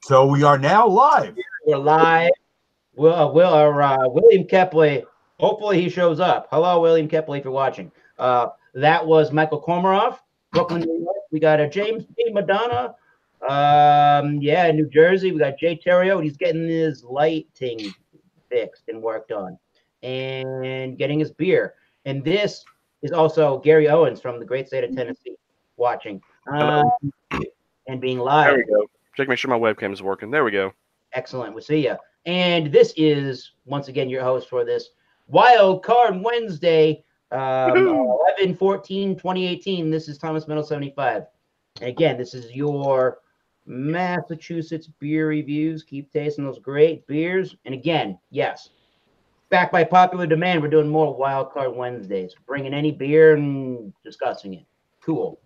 So we are now live. We're live. William Kepley. Hopefully he shows up. Hello, William Kepley, if you're watching. That was Michael Komaroff, Brooklyn, New York. We got a James P. Madonna. New Jersey. We got Jay Terrio. He's getting his lighting fixed and worked on, and getting his beer. And this is also Gary Owens from the great state of Tennessee watching and being live. There we go. Check, make sure my webcam is working. There we go. Excellent. We'll see you. And this is, once again, your host for this Wild Card Wednesday, 11/14/2018. This is Thomas Meadow 75. And again, this is your Massachusetts beer reviews. Keep tasting those great beers. And again, yes, back by popular demand, we're doing more Wild Card Wednesdays. Bringing any beer and discussing it. Cool.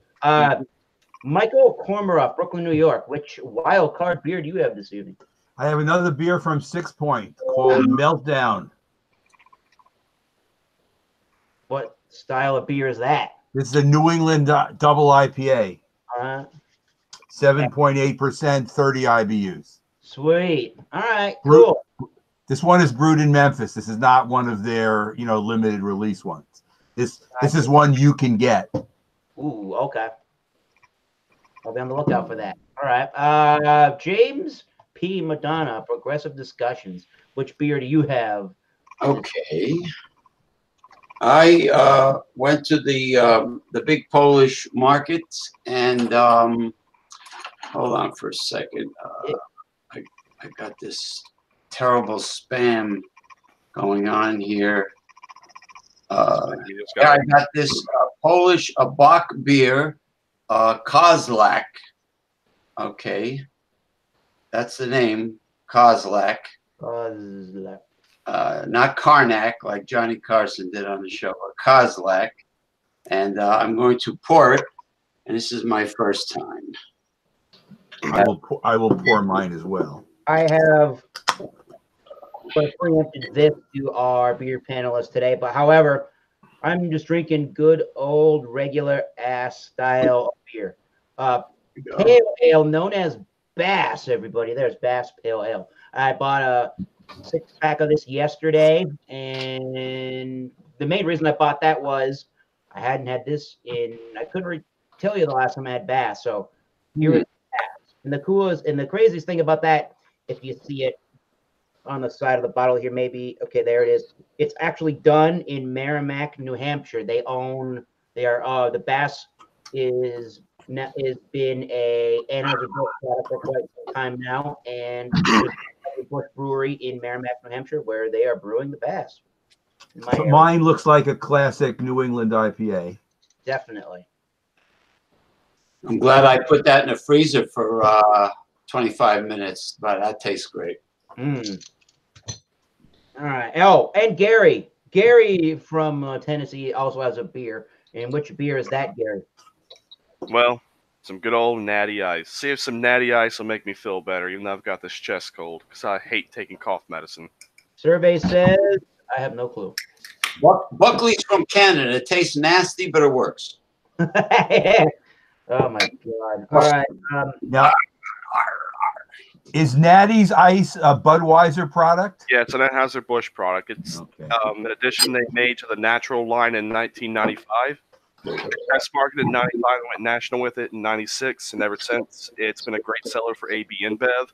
Michael Komaroff, Brooklyn, New York. Which Wild Card beer do you have this evening? I have another beer from 6 Point called Meltdown. What style of beer is that? This is a New England double IPA. 7.8%, 30 IBUs. Sweet. All right, cool. This one is brewed in Memphis. This is not one of their, limited release ones. This is one you can get. Ooh, okay. I'll be on the lookout for that. All right. James P. Madonna, Progressive Discussions. Which beer do you have? Okay. I went to the big Polish market and hold on for a second. I got this terrible spam going on here. I got this Polish Bach beer, Kozlak. Okay, that's the name, Kozlak. Kozlak. Not Karnak like Johnny Carson did on the show, but Kozlak. And I'm going to pour it, and this is my first time. I will pour mine as well. I have preempted this to our beer panelists today, but however, I'm just drinking good old regular ass style beer. Pale ale known as Bass, everybody. There's Bass Pale Ale. I bought a 6-pack of this yesterday, and the main reason I bought that was I hadn't had this I couldn't tell you the last time I had Bass, so here it is. And the coolest and the craziest thing about that, if you see it on the side of the bottle here, maybe, okay, there it is. It's actually done in Merrimack, New Hampshire. The Bass is been a Anheuser-Busch product for quite some time now, and Busch Brewery in Merrimack, New Hampshire, where they are brewing the Bass. So mine looks like a classic New England IPA. Definitely. I'm glad I put that in the freezer for 25 minutes, but that tastes great. All right. Oh, and Gary. Gary from Tennessee also has a beer. And which beer is that, Gary? Well, some good old Natty Ice. See if some Natty Ice will make me feel better, even though I've got this chest cold, because I hate taking cough medicine. Survey says I have no clue. Buckley's from Canada. It tastes nasty, but it works. Oh, my God. All right. Now, is Natty's Ice a Budweiser product? Yeah, it's an Anheuser-Busch product. It's an addition they made to the Natural line in 1995. Test marketed in 95 and went national with it in 96, and ever since it's been a great seller for AB InBev.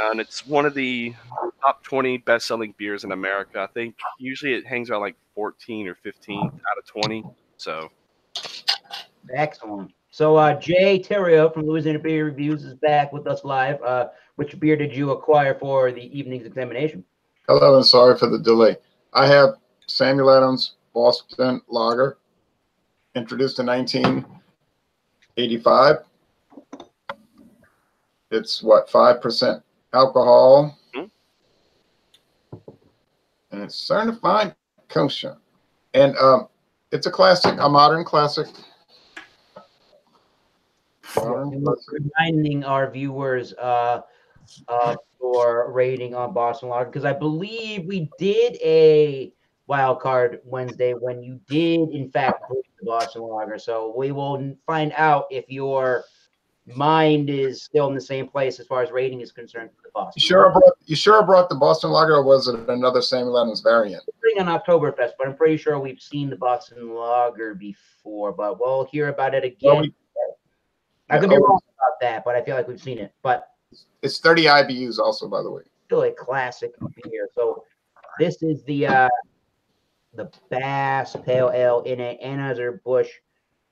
And it's one of the top 20 best-selling beers in America. I think usually it hangs around like 14 or 15 out of 20. So excellent. So Jay Terrio from Louisiana Beer Reviews is back with us live. Which beer did you acquire for the evening's examination? Hello, and sorry for the delay. I have Samuel Adams Boston Lager, introduced in 1985. It's 5% alcohol, and it's certified kosher. And it's a classic, a modern classic. Reminding our viewers for rating on Boston Lager, because I believe we did a Wild Card Wednesday when you did, in fact, rate the Boston Lager. So we will find out if your mind is still in the same place as far as rating is concerned for the Boston. You sure I brought the Boston Lager, or was it another Samuel Adams variant? We're on Oktoberfest, but I'm pretty sure we've seen the Boston Lager before, but we'll hear about it again. I could be wrong about that, but I feel like we've seen it. But it's 30 IBUs also, by the way. Still a classic beer. So this is the Bass Pale Ale in an Anheuser-Busch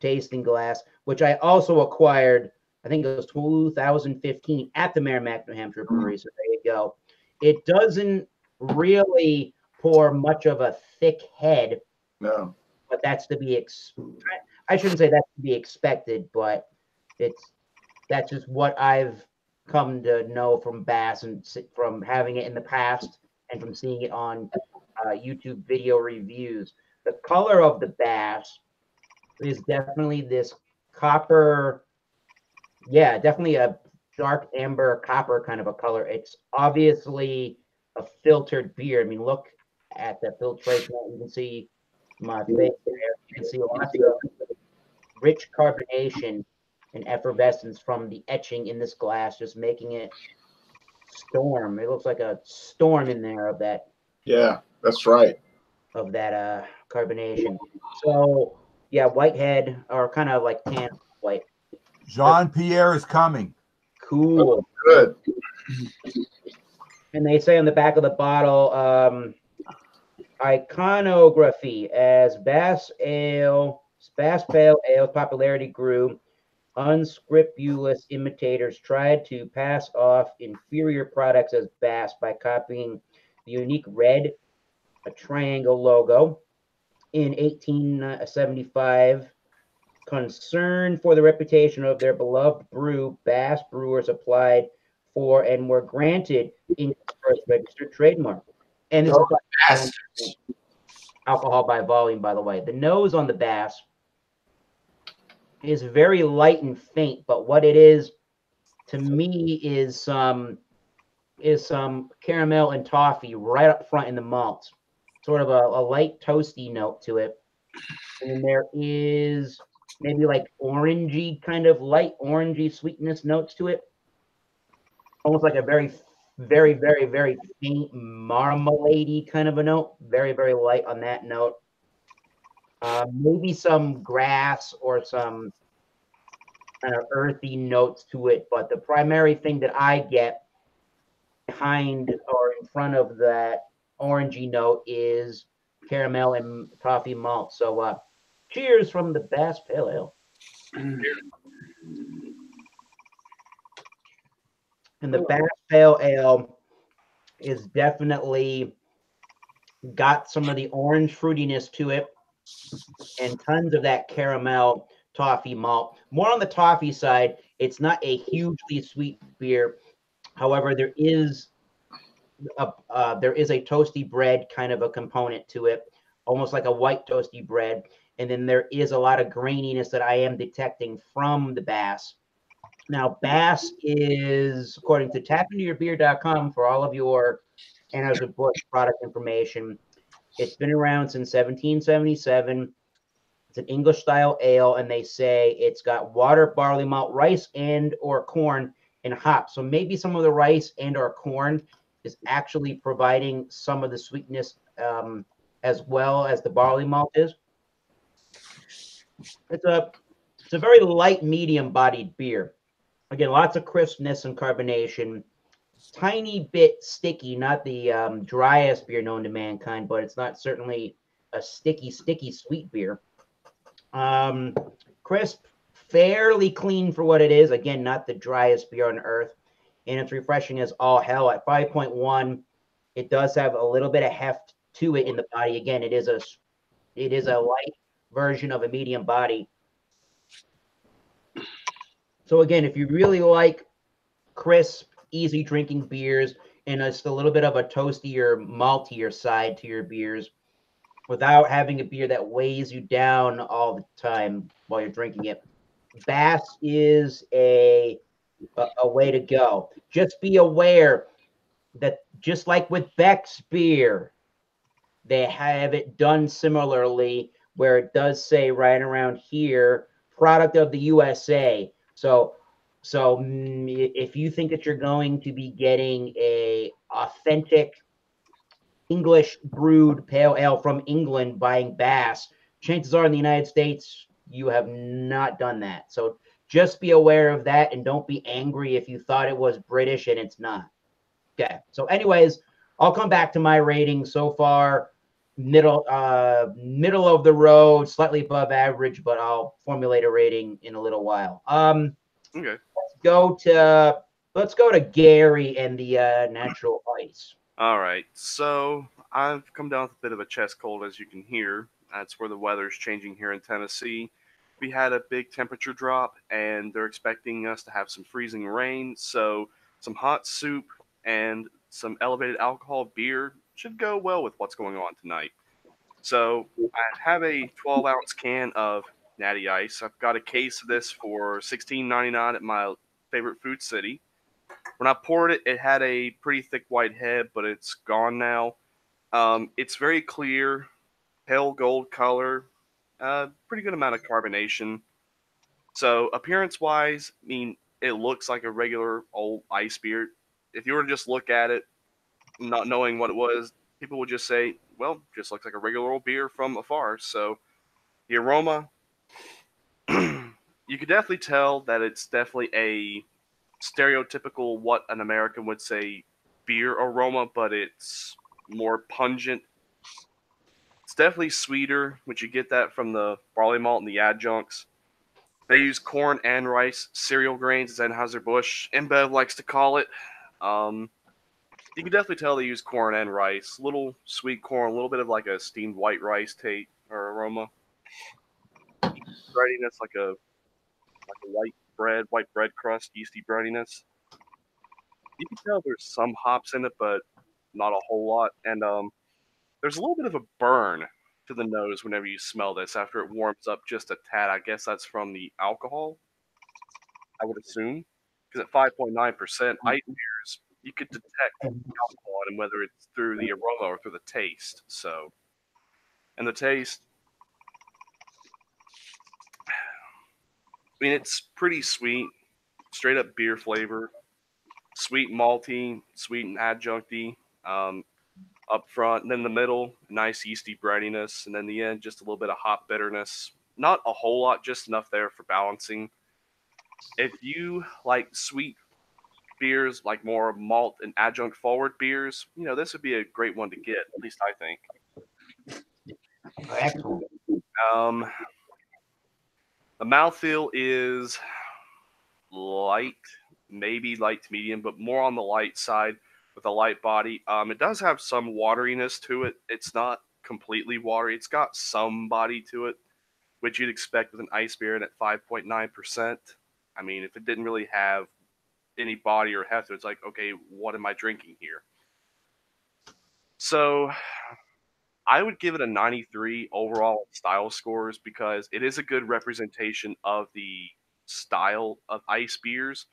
tasting glass, which I also acquired, I think it was 2015 at the Merrimack, New Hampshire Brewery. So there you go. It doesn't really pour much of a thick head. No. But that's to be I shouldn't say that's to be expected, but that's just what I've come to know from Bass and from having it in the past and from seeing it on YouTube video reviews. The color of the Bass is definitely this copper, definitely a dark amber copper kind of a color. It's obviously a filtered beer. I mean, look at the filtration. You can see my face there. You can see lots of rich carbonation and effervescence from the etching in this glass, just making it storm. It looks like a storm in there of that. Yeah, that's right. Of that carbonation. So yeah, whitehead or kind of like tan white. Jean-Pierre is coming. Cool. Good. And they say on the back of the bottle, iconography as Bass Pale Ale's popularity grew. Unscrupulous imitators tried to pass off inferior products as Bass by copying the unique red, a triangle logo. In 1875, concerned for the reputation of their beloved brew, Bass brewers applied for and were granted English first registered trademark. And this is alcohol by volume, by the way. The nose on the Bass is very light and faint, but what it is to me is some caramel and toffee right up front in the malt. Sort of a light toasty note to it. And then there is maybe like orangey, kind of light orangey sweetness notes to it. Almost like a very, very, very, very faint marmalade-y kind of a note. Very, very light on that note. Maybe some grass or some kind of earthy notes to it, but the primary thing that I get behind or in front of that orangey note is caramel and toffee malt. So cheers from the Bass Pale Ale. And the Bass Pale Ale is definitely got some of the orange fruitiness to it and tons of that caramel toffee malt. More on the toffee side. It's not a hugely sweet beer. However, there is a toasty bread kind of a component to it, almost like a white toasty bread. And then there is a lot of graininess that I am detecting from the Bass. Now, Bass is, according to tapintoyourbeer.com, for all of your Anheuser-Busch product information, it's been around since 1777. It's an English-style ale, and they say it's got water, barley malt, rice, and or corn, and hops. So maybe some of the rice and or corn is actually providing some of the sweetness as well as the barley malt is. It's a very light, medium-bodied beer. Again, lots of crispness and carbonation. Tiny bit sticky, not the driest beer known to mankind, but it's not certainly a sticky sweet beer. Crisp, fairly clean for what it is. Again, not the driest beer on earth. And it's refreshing as all hell. At 5.1, it does have a little bit of heft to it in the body. Again, it is a light version of a medium body. So again, if you really like crisp, easy drinking beers and just a little bit of a toastier, maltier side to your beers without having a beer that weighs you down all the time while you're drinking it, Bass is a way to go. Just be aware that just like with Beck's beer, they have it done similarly where it does say right around here, product of the USA. So So if you think that you're going to be getting a authentic English brewed pale ale from England buying Bass, chances are in the United States, you have not done that. So just be aware of that and don't be angry if you thought it was British and it's not. Okay. So anyways, I'll come back to my rating so far. Middle of the road, slightly above average, but I'll formulate a rating in a little while. Okay. Let's go to Gary and the natural ice. All right. So I've come down with a bit of a chest cold, as you can hear. That's where the weather's changing here in Tennessee. We had a big temperature drop, and they're expecting us to have some freezing rain. So some hot soup and some elevated alcohol beer should go well with what's going on tonight. So I have a 12-ounce can of Natty Ice. I've got a case of this for $16.99 at my favorite food city. When I poured it, it had a pretty thick white head, but it's gone now. It's very clear, pale gold color, pretty good amount of carbonation. So appearance-wise, I mean, it looks like a regular old ice beer. If you were to just look at it, not knowing what it was, people would just say, well, just looks like a regular old beer from afar. So the aroma, you could definitely tell that it's definitely a stereotypical what an American would say beer aroma, but it's more pungent. It's definitely sweeter, which you get that from the barley malt and the adjuncts. They use corn and rice cereal grains, as Anheuser-Busch InBev likes to call it. You can definitely tell they use corn and rice. Little sweet corn, a little bit of like a steamed white rice taste or aroma. Breadiness like a white bread crust, yeasty breadiness. You can tell there's some hops in it, but not a whole lot. And there's a little bit of a burn to the nose whenever you smell this after it warms up just a tad. I guess that's from the alcohol, I would assume. Because at 5.9%, ice beers, you could detect alcohol in them, whether it's through the aroma or through the taste. So, and the taste, I mean, it's pretty sweet, straight up beer flavor, sweet malty, sweet and adjuncty up front, and then the middle, nice yeasty breadiness, and then the end, just a little bit of hop bitterness. Not a whole lot, just enough there for balancing. If you like sweet beers, like more malt and adjunct forward beers, you know, this would be a great one to get, at least I think. Excellent. The mouthfeel is light, maybe light to medium, but more on the light side with a light body. It does have some wateriness to it. It's not completely watery. It's got some body to it, which you'd expect with an ice beer at 5.9%. I mean, if it didn't really have any body or heft, it's like, okay, what am I drinking here? So I would give it a 93 overall style scores because it is a good representation of the style of ice beers.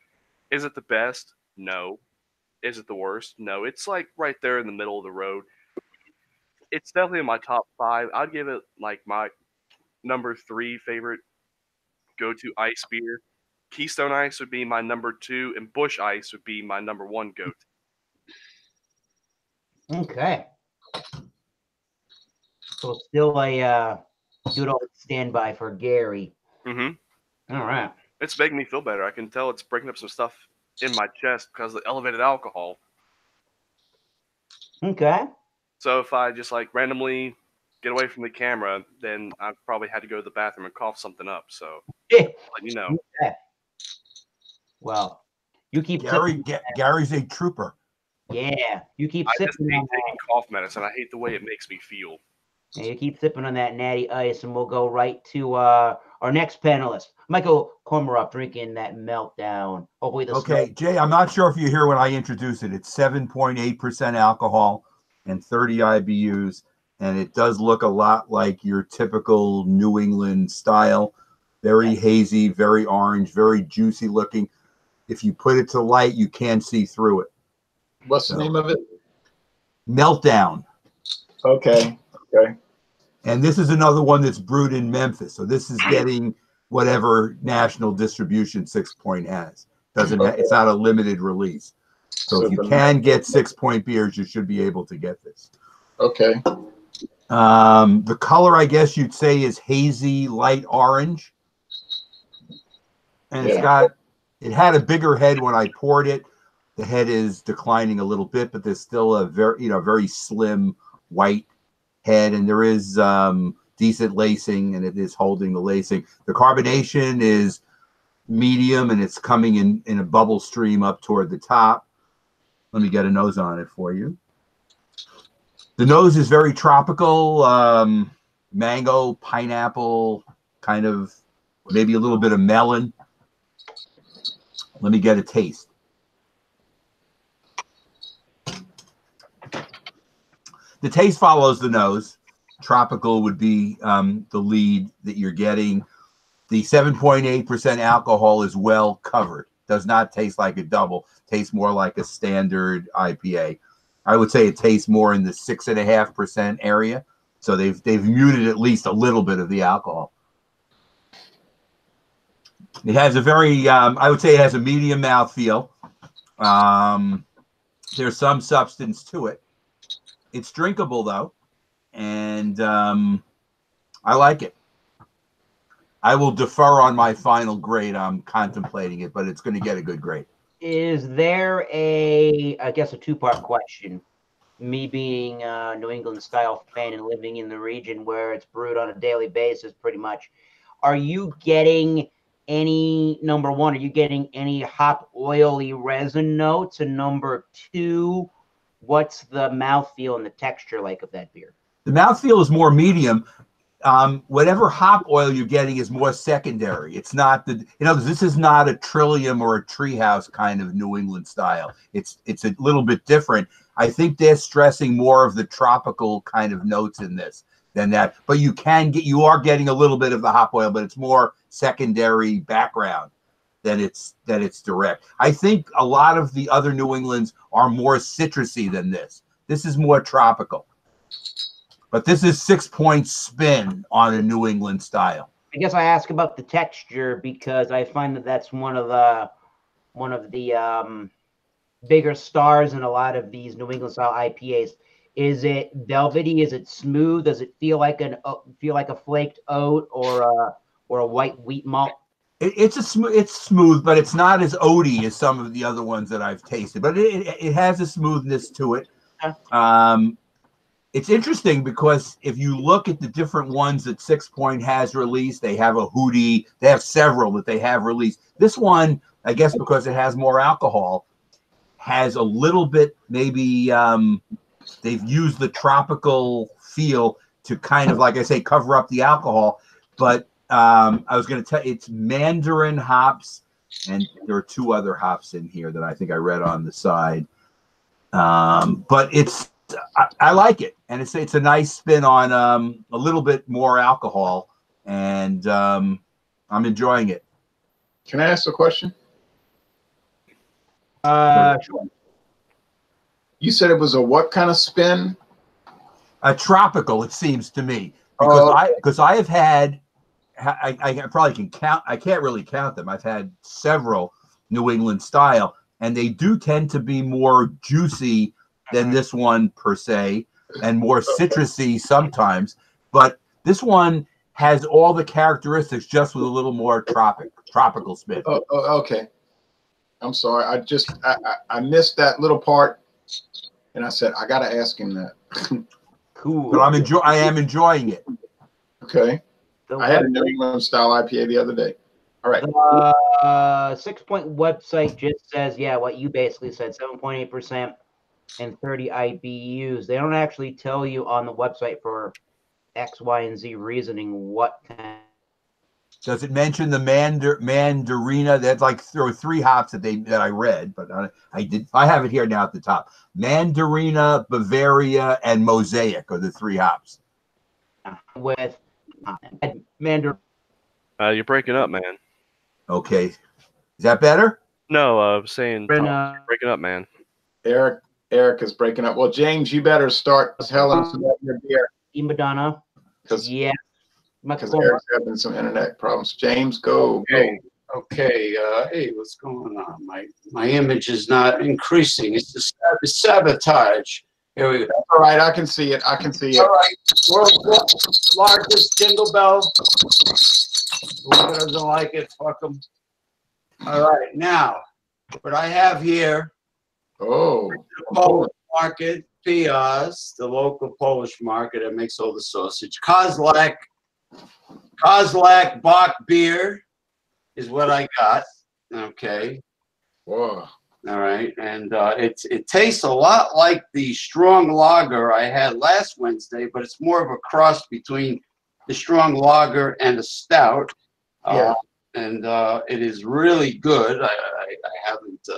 Is it the best? No. Is it the worst? No. It's like right there in the middle of the road. It's definitely in my top 5. I'd give it like my number 3 favorite go-to ice beer. Keystone Ice would be my number 2, and Busch Ice would be my number 1 go-to. Okay. So still a good old standby for Gary. Mm-hmm. All right. It's making me feel better. I can tell it's breaking up some stuff in my chest because of the elevated alcohol. Okay. So if I just like randomly get away from the camera, then I probably had to go to the bathroom and cough something up. So let you know. Okay. Well, you keep Gary's a trooper. Yeah, you keep I just sipping hate on taking cough medicine. I hate the way it makes me feel. Yeah, you keep sipping on that natty ice, and we'll go right to our next panelist, Michael Komarov, drinking that Meltdown. Hopefully, the Okay, Jay, I'm not sure if you hear when I introduce it. It's 7.8% alcohol and 30 IBUs, and it does look a lot like your typical New England style. Very hazy, very orange, very juicy looking. If you put it to light, you can see through it. What's the name of it? Meltdown. Okay. And this is another one that's brewed in Memphis. So this is getting whatever national distribution 6 Point has. It's not a limited release. So if you can get 6-point beers, you should be able to get this. Okay. The color, I guess you'd say, is hazy light orange. And it had a bigger head when I poured it. The head is declining a little bit, but there's still a very slim white head, and there is decent lacing, and it is holding the lacing. The carbonation is medium, and it's coming in a bubble stream up toward the top. Let me get a nose on it for you. The nose is very tropical, mango, pineapple, kind of maybe a little bit of melon. Let me get a taste. The taste follows the nose. Tropical would be the lead that you're getting. The 7.8% alcohol is well covered. Does not taste like a double. Tastes more like a standard IPA. I would say it tastes more in the 6.5% area. So they've muted at least a little bit of the alcohol. It has a very, I would say it has a medium mouthfeel. There's some substance to it. It's drinkable though, and I like it. I will defer on my final grade. I'm contemplating it, but it's going to get a good grade. Is there I guess a two-part question? Me being a New England style fan and living in the region where it's brewed on a daily basis, pretty much, are you getting any, number one, are you getting any hop oily resin notes? And number two, what's the mouthfeel and the texture like of that beer? The mouthfeel is more medium. Whatever hop oil you're getting is more secondary. It's not this is not a Trillium or a Treehouse kind of New England style. It's a little bit different. I think they're stressing more of the tropical kind of notes in this than that. But you are getting a little bit of the hop oil, but it's more secondary background than it's direct. I think a lot of the other New Englands are more citrusy than this. This is more tropical. But this is 6-point spin on a New England style. I guess I ask about the texture because I find that that's one of the bigger stars in a lot of these New England style IPAs. Is it velvety? Is it smooth? Does it feel like a flaked oat or a white wheat malt? It's smooth, but it's not as oaty as some of the other ones that I've tasted. But it has a smoothness to it. It's interesting because if you look at the different ones that 6-Point has released, they have a Hootie. They have several that they have released. This one, I guess because it has more alcohol, has a little bit maybe they've used the tropical feel to kind of, like I say, cover up the alcohol. But I was going to tell you, it's Mandarin hops, and there are 2 other hops in here that I think I read on the side. But I like it, and it's a nice spin on a little bit more alcohol, and I'm enjoying it. Can I ask a question? Sure. You said it was a what kind of spin? A tropical, it seems to me, because I have had, I probably can count. I can't really count them. I've had several New England style, and they do tend to be more juicy than this one per se, and more citrusy sometimes. But this one has all the characteristics, just with a little more tropical spin. Okay. I'm sorry. I missed that little part, and I said I gotta ask him that. Cool. But I am enjoying it. Okay. I had a New England style IPA the other day. All right. 6-Point website just says, what you basically said, 7.8%. and 30 IBUs. They don't actually tell you on the website for X, Y, and Z reasoning what kind. Does it mention the Mandarina? That's like there were 3 hops that I read, but I have it here now at the top. Mandarina, Bavaria, and Mosaic are the 3 hops. With Mandarin. You're breaking up, man. Okay, is that better? No, I'm saying You're breaking up, man. Eric is breaking up. Well, James, you better start telling us about your beer. Madonna. Because Eric's having some internet problems. James, go. Okay, hey, what's going on? My image is not increasing. It's the sabotage. Here we go. All right, I can see it. I can see All it. right, world's largest jingle bell. Whoever doesn't like it, fuck them. All right, now, what I have here, Oh, the Polish market, Piaz, the local Polish market that makes all the sausage. Kozlak Bach beer is what I got. Okay. whoa. All right, and it tastes a lot like the strong lager I had last Wednesday, but it's more of a cross between the strong lager and a stout. Yeah. And it is really good. I haven't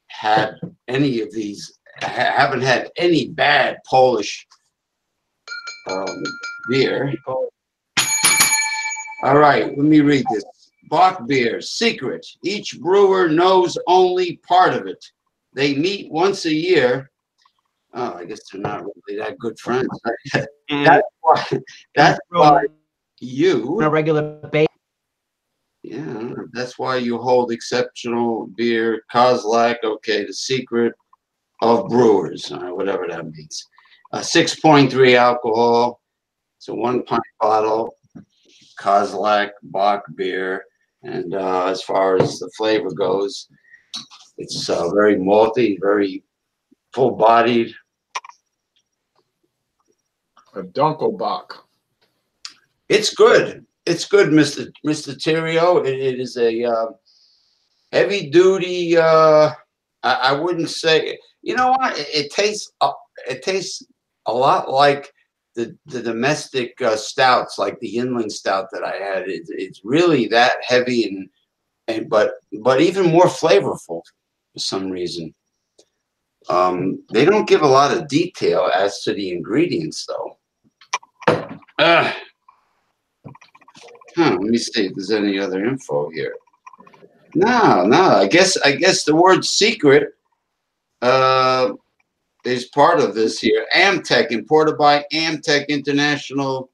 had any of these. I haven't had any bad Polish beer. All right, let me read this. Bach beer, secret. Each brewer knows only part of it. They meet once a year. Oh, I guess they're not really that good friends. That's why you, On a regular basis. yeah, that's why you hold exceptional beer, Kozlak, okay, the secret of brewers, whatever that means. 6.3 alcohol. It's a 1 pint bottle, Kozlak Bach beer. And as far as the flavor goes, it's very malty, very full-bodied. A Dunkelbach. It's good. It's good, Mr. Theriault. It is a heavy-duty. I wouldn't say. You know what? It tastes a lot like the domestic stouts, like the Inland Stout that I had. It's really that heavy but even more flavorful for some reason. They don't give a lot of detail as to the ingredients, though. Let me see if there's any other info here. No. I guess the word secret is part of this here. Amtech, imported by Amtech International,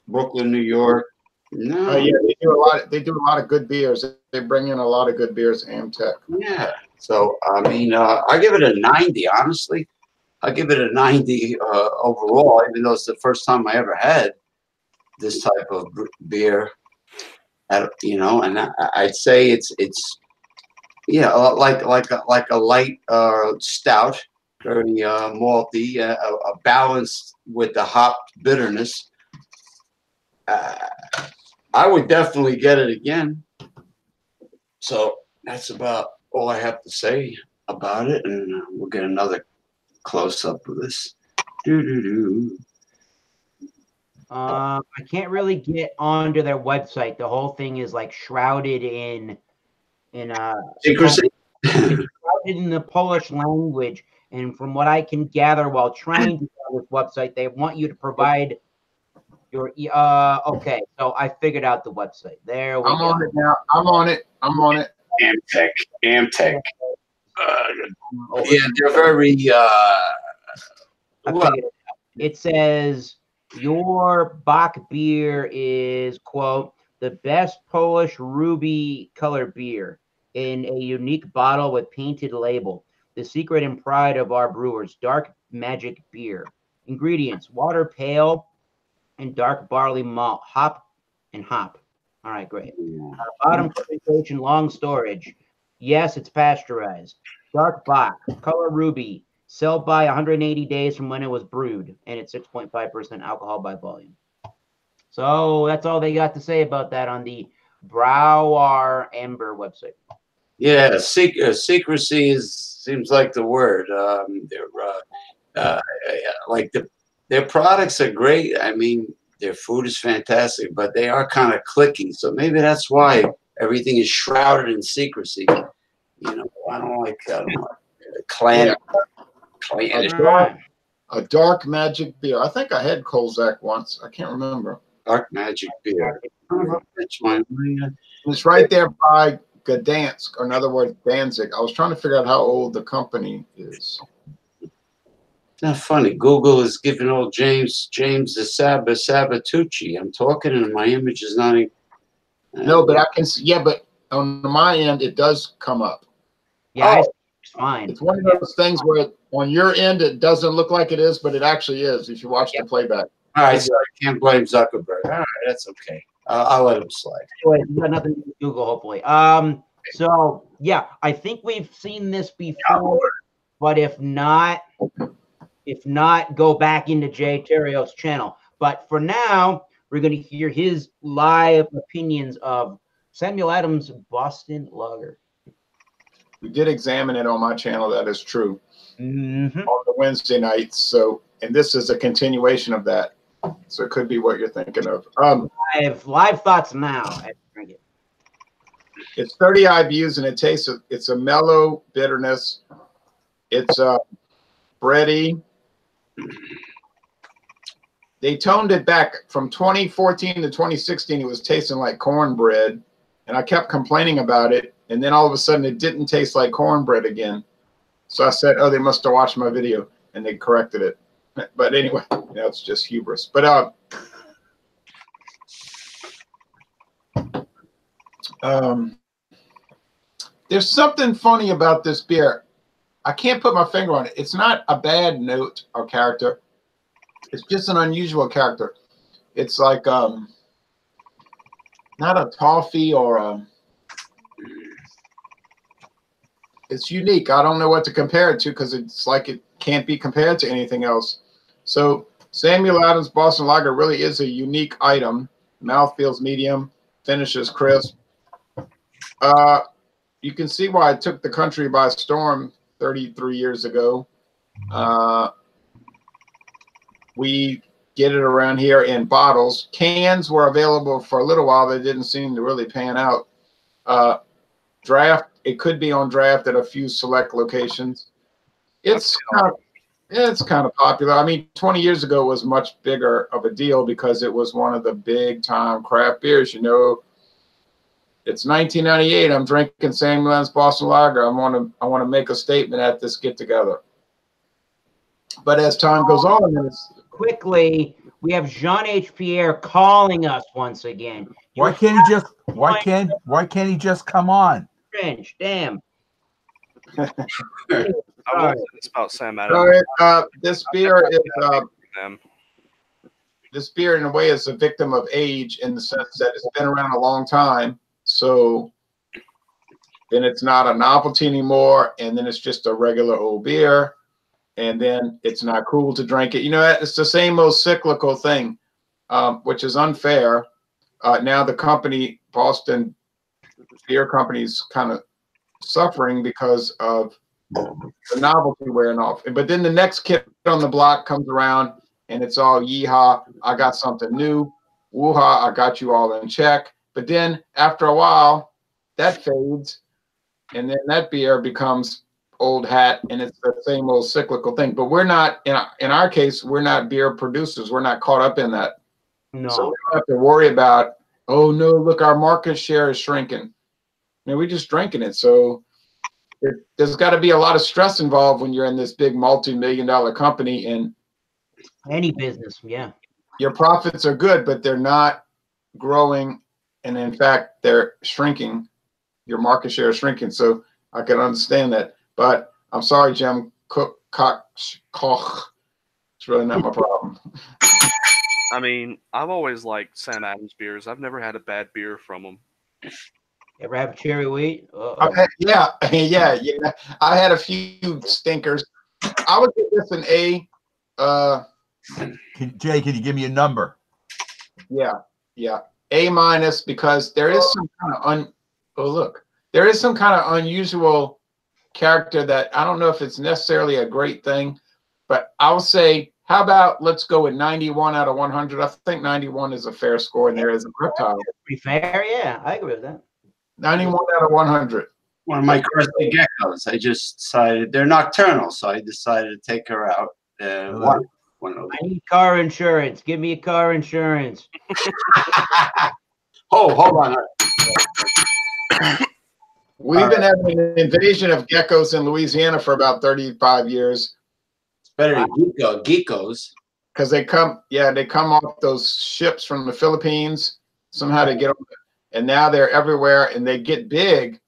Brooklyn, New York. No. Yeah, they do a lot. They do a lot of good beers. They bring in a lot of good beers. Amtech. Yeah. So I mean, I give it a 90. Honestly, I give it a 90 overall, even though it's the first time I ever had this type of beer. And I'd say it's yeah, like a light stout, very malty, a balance with the hop bitterness. I would definitely get it again. So that's about all I have to say about it, and we'll get another close up of this. I can't really get onto their website. The whole thing is like shrouded in secrecy. Shrouded in the Polish language, and from what I can gather while trying to get on this website, they want you to provide your okay. So I figured out the website. There we go. I'm on it now. I'm on it. Amtech. Yeah, they're very. It says your Bach beer is, quote, the best Polish ruby color beer in a unique bottle with painted label. The secret and pride of our brewers, dark magic beer. Ingredients: water, pale, and dark barley malt, hop. All right, great. Bottom fermentation, long storage. Yes, it's pasteurized. Dark Bach, color ruby. Sell by 180 days from when it was brewed, and it's 6.5% alcohol by volume. So that's all they got to say about that on the Brauer Amber website. Yeah, secrecy seems like the word. Their products are great. I mean, their food is fantastic, but they are kind of clicky. So maybe that's why everything is shrouded in secrecy. You know, I don't like clan. A dark magic beer. I think I had Kozlak once. I can't remember. Dark magic beer. It's right there by Gdansk, or in other words, Danzig. I was trying to figure out how old the company is. It's not funny. Google is giving old James the Sabatucci. I'm talking and my image is not. No, but I can see, yeah, but on my end, it does come up. Yeah, Oh. it's fine. It's one of those things where on your end, it doesn't look like it is, but it actually is if you watch the playback. All right, so I can't blame Zuckerberg. All right, that's okay. I'll let him slide. Anyway, you got nothing to do with Google, hopefully. So yeah, I think we've seen this before, but if not, go back into Jay Terrio's channel. But for now, we're going to hear his live opinions of Samuel Adams' Boston Lager. We did examine it on my channel. That is true. Mm-hmm. On the Wednesday nights. So, and this is a continuation of that. So it could be what you're thinking of. I have live thoughts now. I drink it. It's 30 IBUs and it tastes. It's a mellow bitterness. It's bready. They toned it back from 2014 to 2016. It was tasting like cornbread, and I kept complaining about it. And then all of a sudden, it didn't taste like cornbread again. So I said, "Oh, they must have watched my video," and they corrected it. But anyway, it's just hubris. But there's something funny about this beer. I can't put my finger on it. It's not a bad note or character. It's just an unusual character. It's like not a toffee or a. It's unique. I don't know what to compare it to because it's like it can't be compared to anything else. So Samuel Adams Boston Lager really is a unique item. Mouth feels medium, finishes crisp. You can see why it took the country by storm 33 years ago. We get it around here in bottles. Cans were available for a little while. They didn't seem to really pan out. Draft, it could be on draft at a few select locations. It's kind of popular. I mean, 20 years ago was much bigger of a deal because it was one of the big time craft beers. You know, it's 1998. I'm drinking Samuel Adams Boston Lager. I want to make a statement at this get together. But as time goes on, quickly, we have Jean H. Pierre calling us once again. Why can't he just come on? Cringe, damn. I will say this about Sam Adams. This beer is this beer in a way is a victim of age in the sense that it's been around a long time. So then it's not a novelty anymore, and then it's just a regular old beer, and then it's not cool to drink it. You know, it's the same old cyclical thing, which is unfair. Now the company, Boston Beer Company, is kind of suffering because of the novelty wearing off. But then the next kid on the block comes around, and it's all yeehaw, I got something new. Woo-ha, I got you all in check. But then after a while, that fades, and then that beer becomes old hat, and it's the same old cyclical thing. But we're not, in our case, we're not beer producers. We're not caught up in that. No. So we don't have to worry about, oh, no, look, our market share is shrinking. No, we're just drinking it. So there's got to be a lot of stress involved when you're in this big multi-million-dollar company, and any business, yeah. Your profits are good, but they're not growing, and in fact, they're shrinking. Your market share is shrinking, so I can understand that. But I'm sorry, Jim Koch. It's really not my problem. I mean, I've always liked Sam Adams beers. I've never had a bad beer from them. Ever have cherry wheat? Okay, yeah. I had a few stinkers. I would give this an A. Jay, can you give me a number? Yeah. A- because there is some kind of there is some kind of unusual character that I don't know if it's necessarily a great thing, but I'll say, how about let's go with 91 out of 100? I think 91 is a fair score, and there is a reptile. Pretty fair, yeah. I agree with that. 91 out of 100. One of my crested geckos. I just decided they're nocturnal, so I decided to take her out. One of I need car insurance. Give me a car insurance. Oh, hold on. We've been having an invasion of geckos in Louisiana for about 35 years. It's better than geckos. Because they come off those ships from the Philippines. Somehow they get and now they're everywhere, and they get big.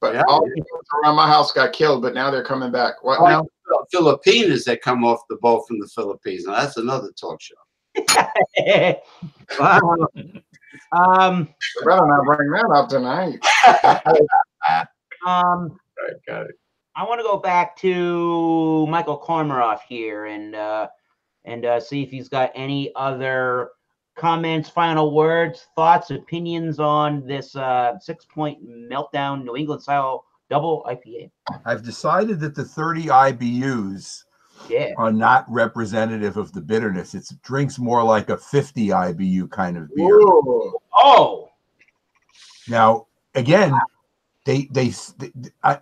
But Yeah. all the people around my house got killed, but now they're coming back. What Like now? Filipinos that come off the boat from the Philippines. Now that's another talk show. Wow. I'd rather not bring that up tonight. Got it. I want to go back to Michael Kormaroff here and see if he's got any other comments, final words, thoughts, opinions on this 6-point meltdown New England style double IPA. I've decided that the 30 IBUs Yeah. are not representative of the bitterness. It drinks more like a 50 IBU kind of beer. Ooh. Oh, Now, again,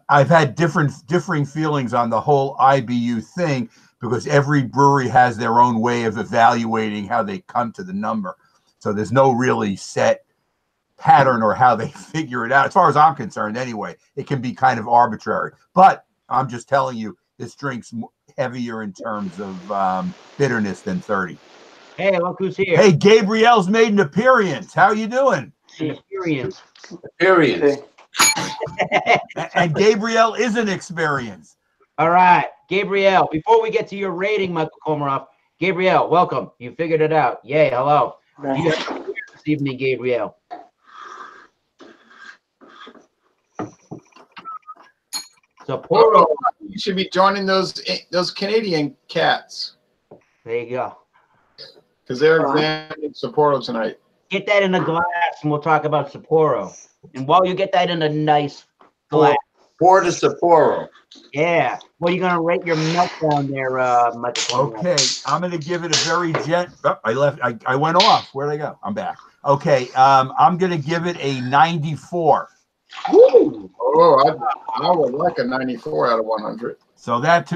I've had differing feelings on the whole IBU thing because every brewery has their own way of evaluating how they come to the number. So there's no really set pattern or how they figure it out. As far as I'm concerned, anyway, it can be kind of arbitrary. But I'm just telling you, this drink's heavier in terms of bitterness than 30. hey, look who's here. Hey, Gabrielle's made an appearance. How you doing? Experience. Experience. And Gabrielle is an experience. All right, Gabrielle, before we get to your rating, Michael Komarov, Gabrielle, welcome. You figured it out. Yay, hello. You have this evening, Gabrielle. Sapporo. You should be joining those Canadian cats There you go. because they're examining Sapporo tonight. Get that in a glass and we'll talk about Sapporo. And while you get that in a nice glass, Pour to Sapporo. yeah. What are you gonna rate your meltdown there, Michael? Okay, I'm going to give it a very Oh, I went off. Where'd I go? I'm back. Okay, I'm going to give it a 94. Woo! Oh, I would like a 94 out of 100. So that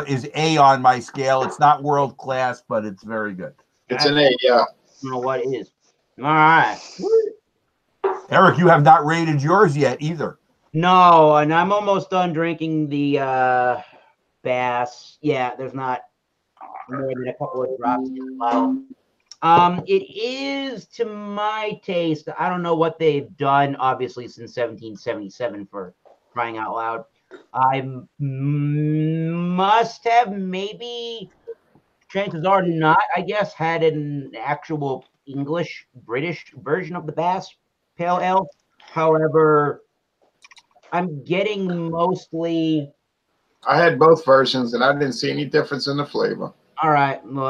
is A on my scale. It's not world class, but it's very good. It's an A, yeah. I don't know what it is. All right. Eric, you have not rated yours yet either. No, and I'm almost done drinking the Bass. Yeah, there's not more than a couple of drops in the bottle. It is, to my taste, I don't know what they've done, obviously, since 1777, for crying out loud. I must have maybe, chances are not, I guess, had an actual English, British version of the Bass Pale Ale. However, I'm getting mostly. I had both versions and I didn't see any difference in the flavor. All right, well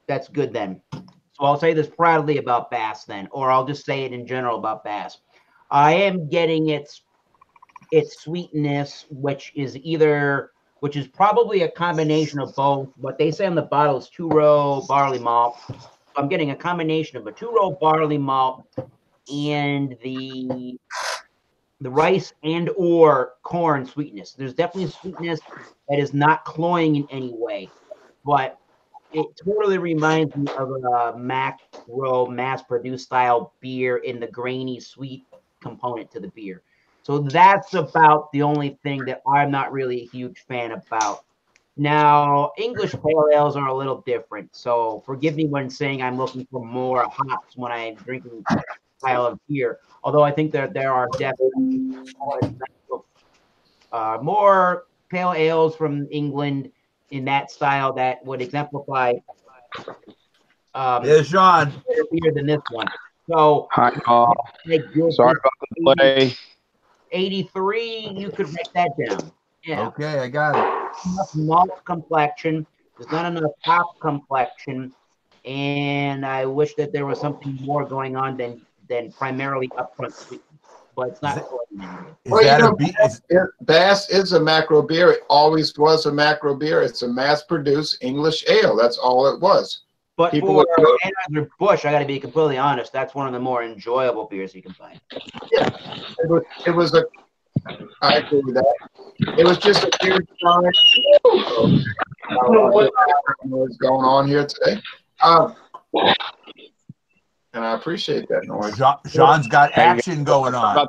that's good then. So I'll say this proudly about Bass then, or I'll just say it in general about Bass. I am getting its sweetness, which is probably a combination of both. What they say on the bottle is 2-row barley malt. I'm getting a combination of a 2-row barley malt and the rice and or corn sweetness. There's definitely a sweetness that is not cloying in any way, but it totally reminds me of a macro mass-produced style beer in the grainy sweet component to the beer. So that's about the only thing that I'm not really a huge fan about. Now, English pale ales are a little different, so forgive me when saying I'm looking for more hops when I'm drinking this style of beer. Although I think there are definitely more pale ales from England in that style that would exemplify There's Sean. better beer than this one. So, Hi, all. Sorry about the delay. 83, you could write that down. Yeah. Okay, I got it. Enough malt complexion. There's not enough hop complexion, and I wish that there was something more going on than primarily upfront sweetness. But it's not. Is that a beer? Bass is a macro beer. It always was a macro beer. It's a mass-produced English ale. That's all it was. But People for would go- Anheuser-Busch, I got to be completely honest. That's one of the more enjoyable beers you can find. Yeah, it was a. I agree with that. It was just a weird time. What's going on here today? And I appreciate that noise. Sean's got action going on.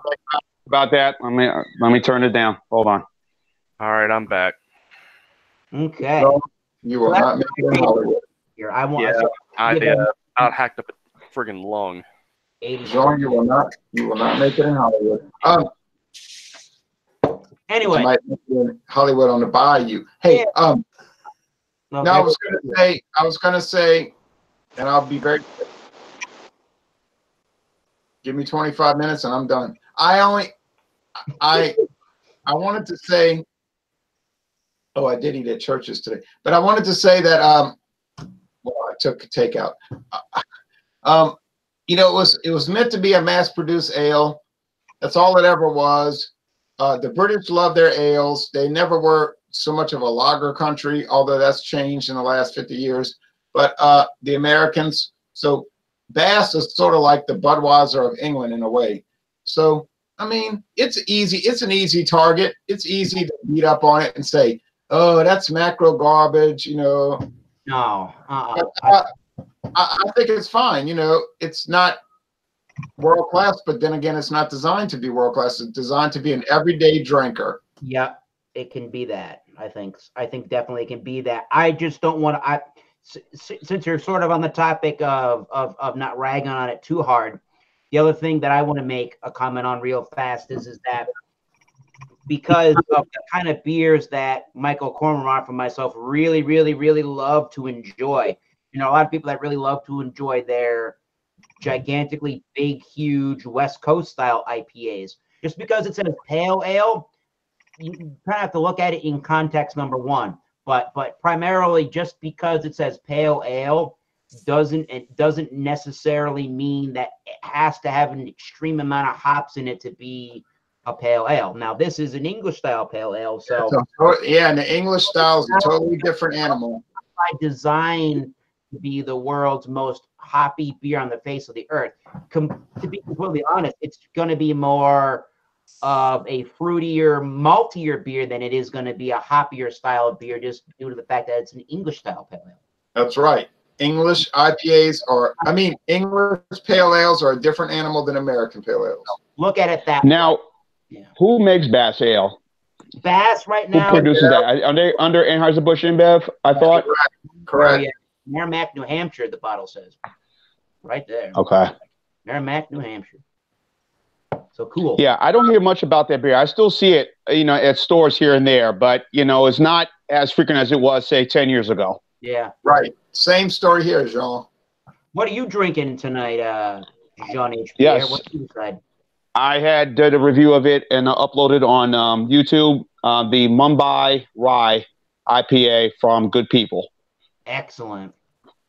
About that, let me turn it down. Hold on. All right, I'm back. Okay. No, you will not make it in Hollywood. Here, I want. Yeah, I give them- out hacked up a friggin' lung. 80. John, you will not make it in Hollywood. Anyway, You might make it in Hollywood on the bayou. Hey, okay. now I was gonna say, and I'll be very quick. Give me 25 minutes and I'm done. I wanted to say, oh, I did eat at Church's today, but I wanted to say that well, I took takeout. You know, it was meant to be a mass-produced ale. That's all it ever was. The British love their ales. They never were so much of a lager country, although that's changed in the last 50 years. But the Americans, so Bass is sort of like the Budweiser of England in a way. So, I mean, it's easy. It's an easy target. It's easy to beat up on it and say, oh, that's macro garbage, you know. No. I think it's fine. You know, it's not world class, but then again, it's not designed to be world class. It's designed to be an everyday drinker. Yeah, it can be that. I think definitely it can be that. I just don't want to. Since you're sort of on the topic of not ragging on it too hard, the other thing that I want to make a comment on real fast is that because of the kind of beers that Michael Cormorant and myself really, really, really love to enjoy. You know, a lot of people that really love to enjoy their gigantically big, huge West Coast style IPAs. Just because it says pale ale, you kind of have to look at it in context, number one. But primarily, just because it says pale ale doesn't necessarily mean that it has to have an extreme amount of hops in it to be a pale ale. Now, this is an English style pale ale, so yeah, and the English style is a totally different animal. By design to be the world's most hoppy beer on the face of the earth. To be completely honest, it's going to be more of a fruitier, maltier beer than it is going to be a hoppier style of beer, just due to the fact that it's an English style pale ale. That's right. English IPAs English pale ales are a different animal than American pale ales. Look at it that Now, way. Yeah. Who makes Bass Ale? Bass right now. Who produces that? Are they under Anheuser-Busch InBev? I thought. Correct. Yeah. Merrimack, New Hampshire, the bottle says. Right there. Okay. Merrimack, New Hampshire. So cool. Yeah, I don't hear much about that beer. I still see it, you know, at stores here and there, but, you know, it's not as frequent as it was, say, 10 years ago. Yeah. Right. Same story here, Jean. What are you drinking tonight, Jean H. Yes. What did you decide? I had did a review of it and uploaded on YouTube, the Mumbai Rye IPA from Good People. Excellent.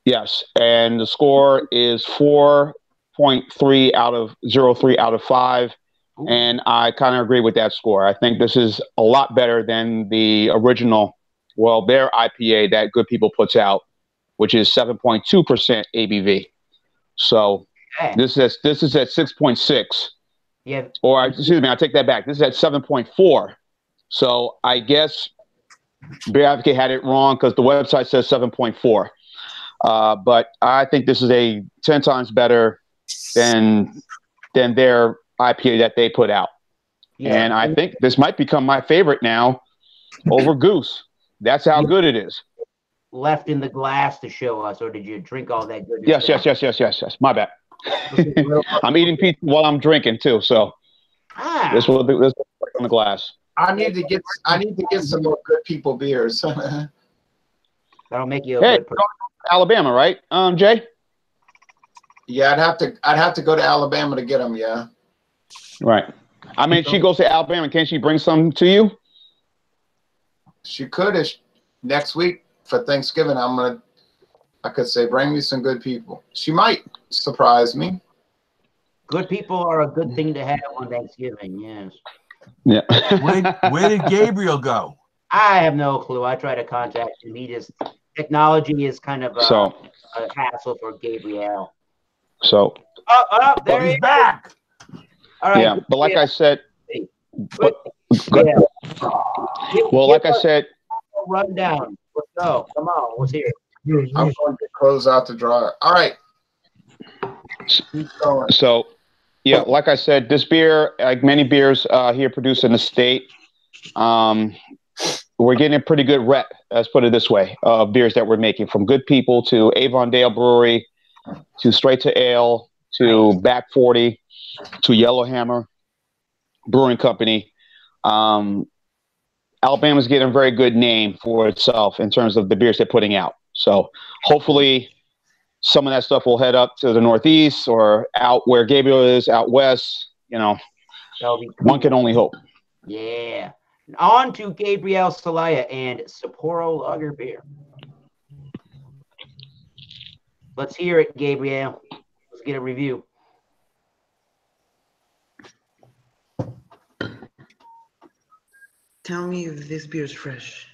Yes, and the score is 4.3 out of 0.3 out of 5, Ooh. And I kind of agree with that score. I think this is a lot better than the original, well, their IPA that Good People puts out, which is 7.2% ABV. So Okay. this is at 6.6. Yeah. Or excuse me, I take that back. This is at 7.4. So I guess Beer Advocate had it wrong because the website says 7.4. But I think this is a 10 times better than their IPA that they put out. Yeah. And I think this might become my favorite now over Goose. That's how good it is. Left in the glass to show us, or did you drink all that good? Yes. My bad. I'm eating pizza while I'm drinking too, so this will on the glass. I need to get some more Good People beers. That'll make you a Hey, good person. Alabama, right, Jay? Yeah, I'd have to go to Alabama to get them. Yeah. Right. I mean, she goes to Alabama. Can't she bring some to you? She could next week for Thanksgiving. I could say, bring me some Good People. She might surprise me. Good people are a good thing to have on Thanksgiving. Yes. Yeah. Where did Gabriel go? I have no clue. I try to contact him. Technology is kind of a hassle for Gabriel. So. There He's he back. is. All right. Yeah, but like I said. But, yeah. Well, like I said. Run down. Let's go. Come on. Let's hear it. I'm going to close out the dryer. All right. Keep going. So, yeah, like I said, this beer, like many beers here produced in the state, we're getting a pretty good rep, let's put it this way, of beers that we're making, from Good People to Avondale Brewery to Straight to Ale to Back 40 to Yellowhammer Brewing Company. Alabama's getting a very good name for itself in terms of the beers they're putting out. So hopefully some of that stuff will head up to the Northeast or out where Gabriel is, out west. You know, That'll be cool. one can only hope. Yeah. On to Gabriel Celaya and Sapporo Lager Beer. Let's hear it, Gabriel. Let's get a review. Tell me if this beer is fresh.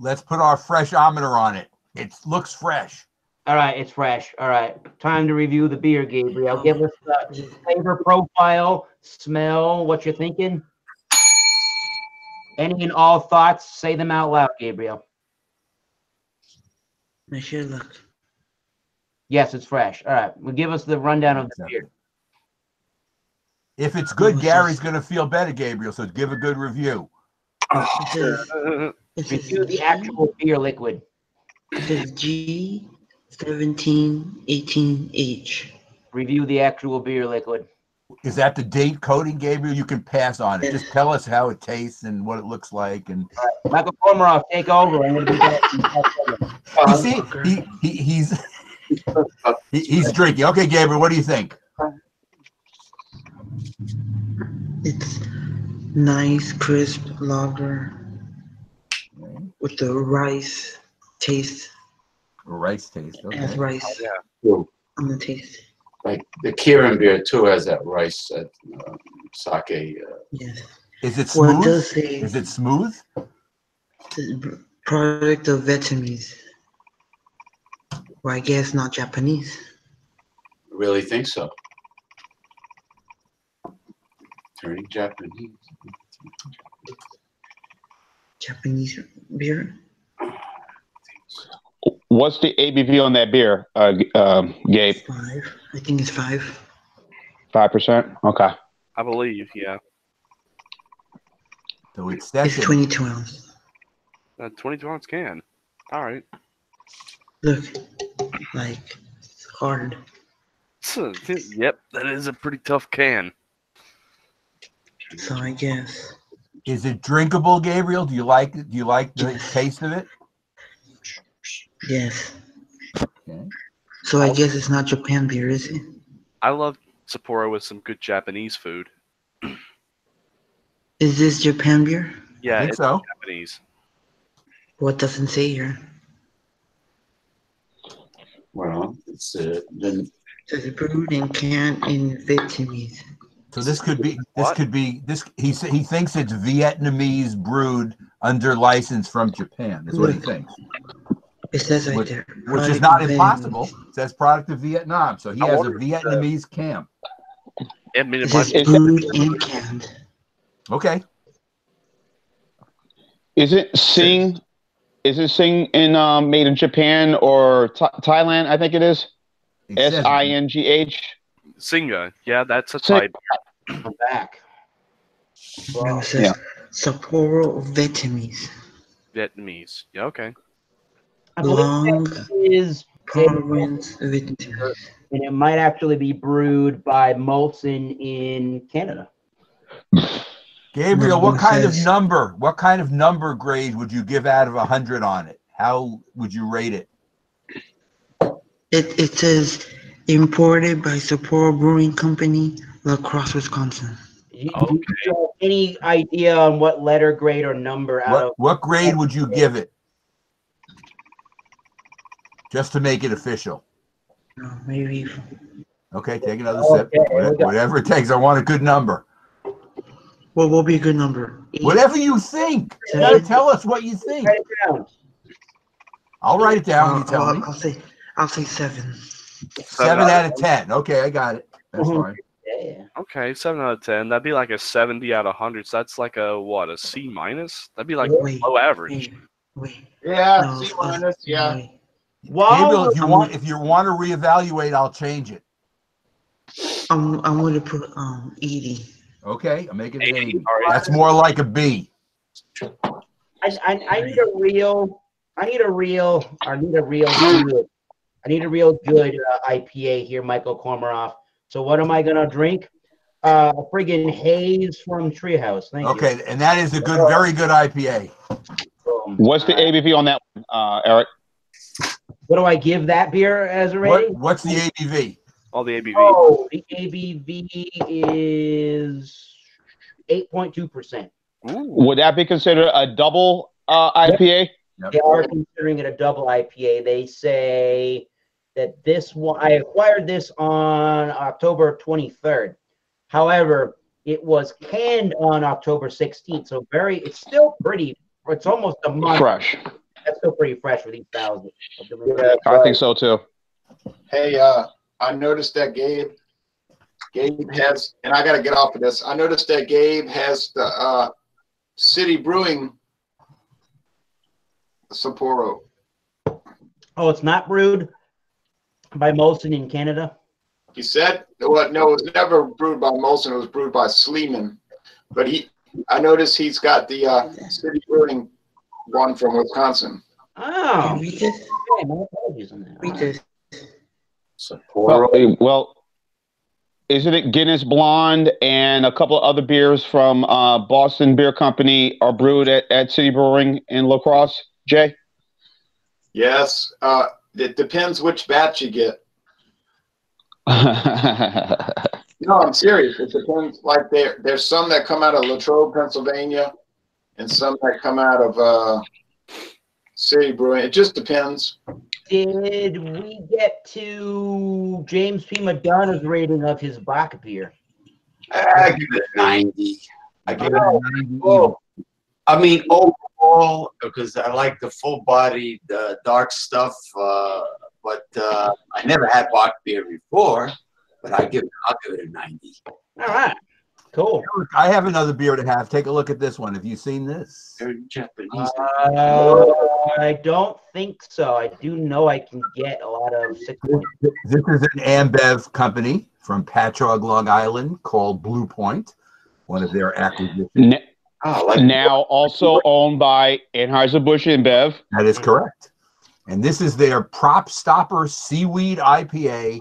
Let's put our freshometer on it. It looks fresh. All right, it's fresh. All right, time to review the beer, Gabriel. Give us the flavor profile, smell, what you're thinking. Any and all thoughts, say them out loud, Gabriel. My sheer luck. Yes, it's fresh. All right, well, give us the rundown of the beer. If it's good, Gary's going to feel better, Gabriel, so give a good review. It says, Review the actual beer liquid. it says G1718H. Review the actual beer liquid. Is that the date coding, Gabriel? You can pass on it. Just tell us how it tastes and what it looks like. And Michael Komarov, take over. I'm going to be back. you see, he's drinking. Okay, Gabriel, what do you think? It's nice, crisp lager with the rice taste. Rice taste. It has Okay. rice Ooh, on the taste. like the Kirin beer too has that rice, sake. Yes. Is it Well, it smooth? does say Is it smooth? the product of Vietnamese. Well, I guess not Japanese. Really think so? Turning Japanese. Japanese beer. What's the ABV on that beer, Gabe? 5. I think it's 5. 5%? Okay. I believe, yeah. So it's It's second. 22 ounce. 22 ounce can. All right. Look, like it's hard. Yep, that is a pretty tough can. So I guess Is it drinkable, Gabriel? Do you like it? Do you like the taste of it? yes. Okay. So I guess it's not Japan beer, is it? I love Sapporo with some good Japanese food. Is this Japan beer? Yeah, I think it's so. Japanese. What doesn't say here? Well, it's then It says brewed and canned in Vietnamese. So this could be. This What? could be. This he thinks it's Vietnamese brewed under license from Japan. That's what he thinks, It says right Which- there. which is product not of impossible. Vietnamese. It says product of Vietnam. So he I has a wonder if, Vietnamese cam. I mean, It it might says be brewed and canned. Okay. Is it Sing? Is it Sing in made in Japan or Thailand? I think it is. It says- SINGH. Singa. Yeah, that's a Sing- type. I'm back. No, it says Sapporo Vietnamese. Vietnamese. Yeah, okay. I believe Long that is, province Vietnamese. and it might actually be brewed by Molson in Canada. Gabriel, No, what kind of says- number? What kind of number grade would you give out of 100 on it? How would you rate it? It says imported by Sapporo Brewing Company, La Crosse, Wisconsin. Do you Okay. have any idea on what letter grade or number out of? What grade would you give it? Just to make it official. No, maybe Okay, take another sip. Okay, here we go. Whatever it takes. I want a good number. what will be a good number? 8, Whatever you think. You gotta tell us what you think. Write it down. I'll write it down when you tell me. I'll say 7. 7 out of 10. Okay, I got it. That's Mhm. fine. Yeah. Okay, 7 out of 10. That'd be like a 70 out of 100. So that's like a, what, a C minus? That'd be like Wait, low average. Wait. Yeah, No, C minus, yeah. wait. Gabriel, Wow. if you want to reevaluate, I'll change it. I'm going to put 80. Okay, I'm making it 80. 80. All right. That's more like a B. I need a real good I need a real good IPA here, Michael Kormaroff. So what am I gonna drink? A friggin' haze from Treehouse. Thank you. Okay, and that is a good, very good IPA. What's the ABV on that one, Eric? What do I give that beer as a rating? What's the ABV? All the ABV. Oh, the ABV is 8.2%. Would that be considered a double IPA? They are considering it a double IPA. They say that this one, I acquired this on October 23rd. However, it was canned on October 16th. So it's still pretty, it's almost a month. Fresh. That's still pretty fresh for these thousands. I think so too. Hey, I noticed that Gabe has, and I got to get off of this. I noticed that Gabe has the City Brewing Sapporo. Oh, it's not brewed by Molson in Canada? He said, well, no, it was never brewed by Molson. It was brewed by Sleeman. But I noticed he's got the City Brewing one from Wisconsin. Oh, Read this. okay, my apologies on that. Read this. Well, isn't it Guinness Blonde and a couple of other beers from Boston Beer Company are brewed at City Brewing in La Crosse, Jay? Yes. It depends which batch you get. No, I'm serious. It depends. Like there's some that come out of Latrobe, Pennsylvania, and some that come out of City Brewing. It just depends. Did we get to James P. Madonna's rating of his Bach beer? I give it a 90. I give it a 90. Oh, I mean, overall, because I like the full-bodied dark stuff, but I never had Bach beer before, but I'll give it a 90. All right. Cool. I have another beer to have. Take a look at this one. Have you seen this? They're Japanese. I don't think so. I do know I can get a lot of 6. This is an Ambev company from Patchogue, Long Island, called Blue Point, one of their acquisitions. Now also owned by Anheuser-Busch InBev. That is correct. And this is their Prop Stopper Seaweed IPA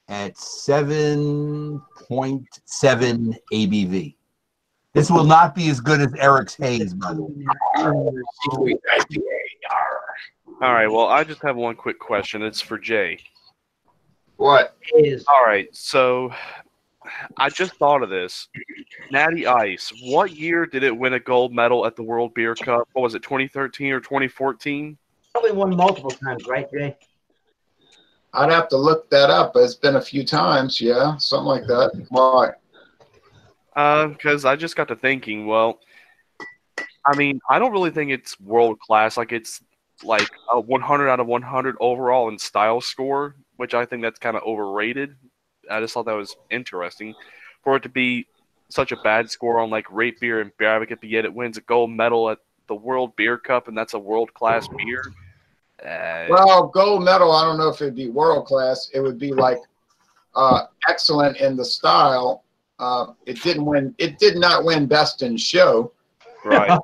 at 7.7 ABV. This will not be as good as Eric's Haze, by the way. Seaweed IPA. All right. Well, I just have one quick question. It's for Jay. What? All right. So I just thought of this. Natty Ice. What year did it win a gold medal at the World Beer Cup? What was it, 2013 or 2014? Probably won multiple times, right, Jay? I'd have to look that up, but it's been a few times. Yeah, something like that. Why? Because I just got to thinking, well, I mean, I don't really think it's world class. Like, it's like a 100 out of 100 overall in style score, which I think that's kind of overrated. I just thought that was interesting. For it to be such a bad score on, like, Rate Beer and Beer Advocate, but yet it wins a gold medal at the World Beer Cup, and that's a world-class beer. Well, gold medal, I don't know if it'd be world class. It would be like excellent in the style. It did not win best in show. Right.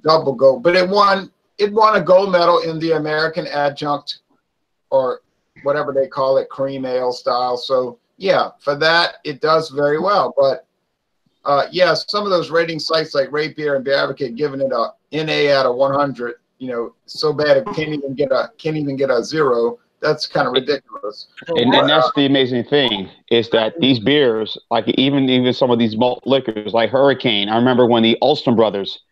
Double gold, but it won a gold medal in the American adjunct, or whatever they call it, cream ale style. So yeah, for that it does very well. But yeah, some of those rating sites like Rate Beer and Beer Advocate giving it a NA out of 100. You know, so bad it can't even get a 0. That's kind of ridiculous. And that's the amazing thing is that these beers, like even some of these malt liquors, like Hurricane. I remember when the Ulston brothers,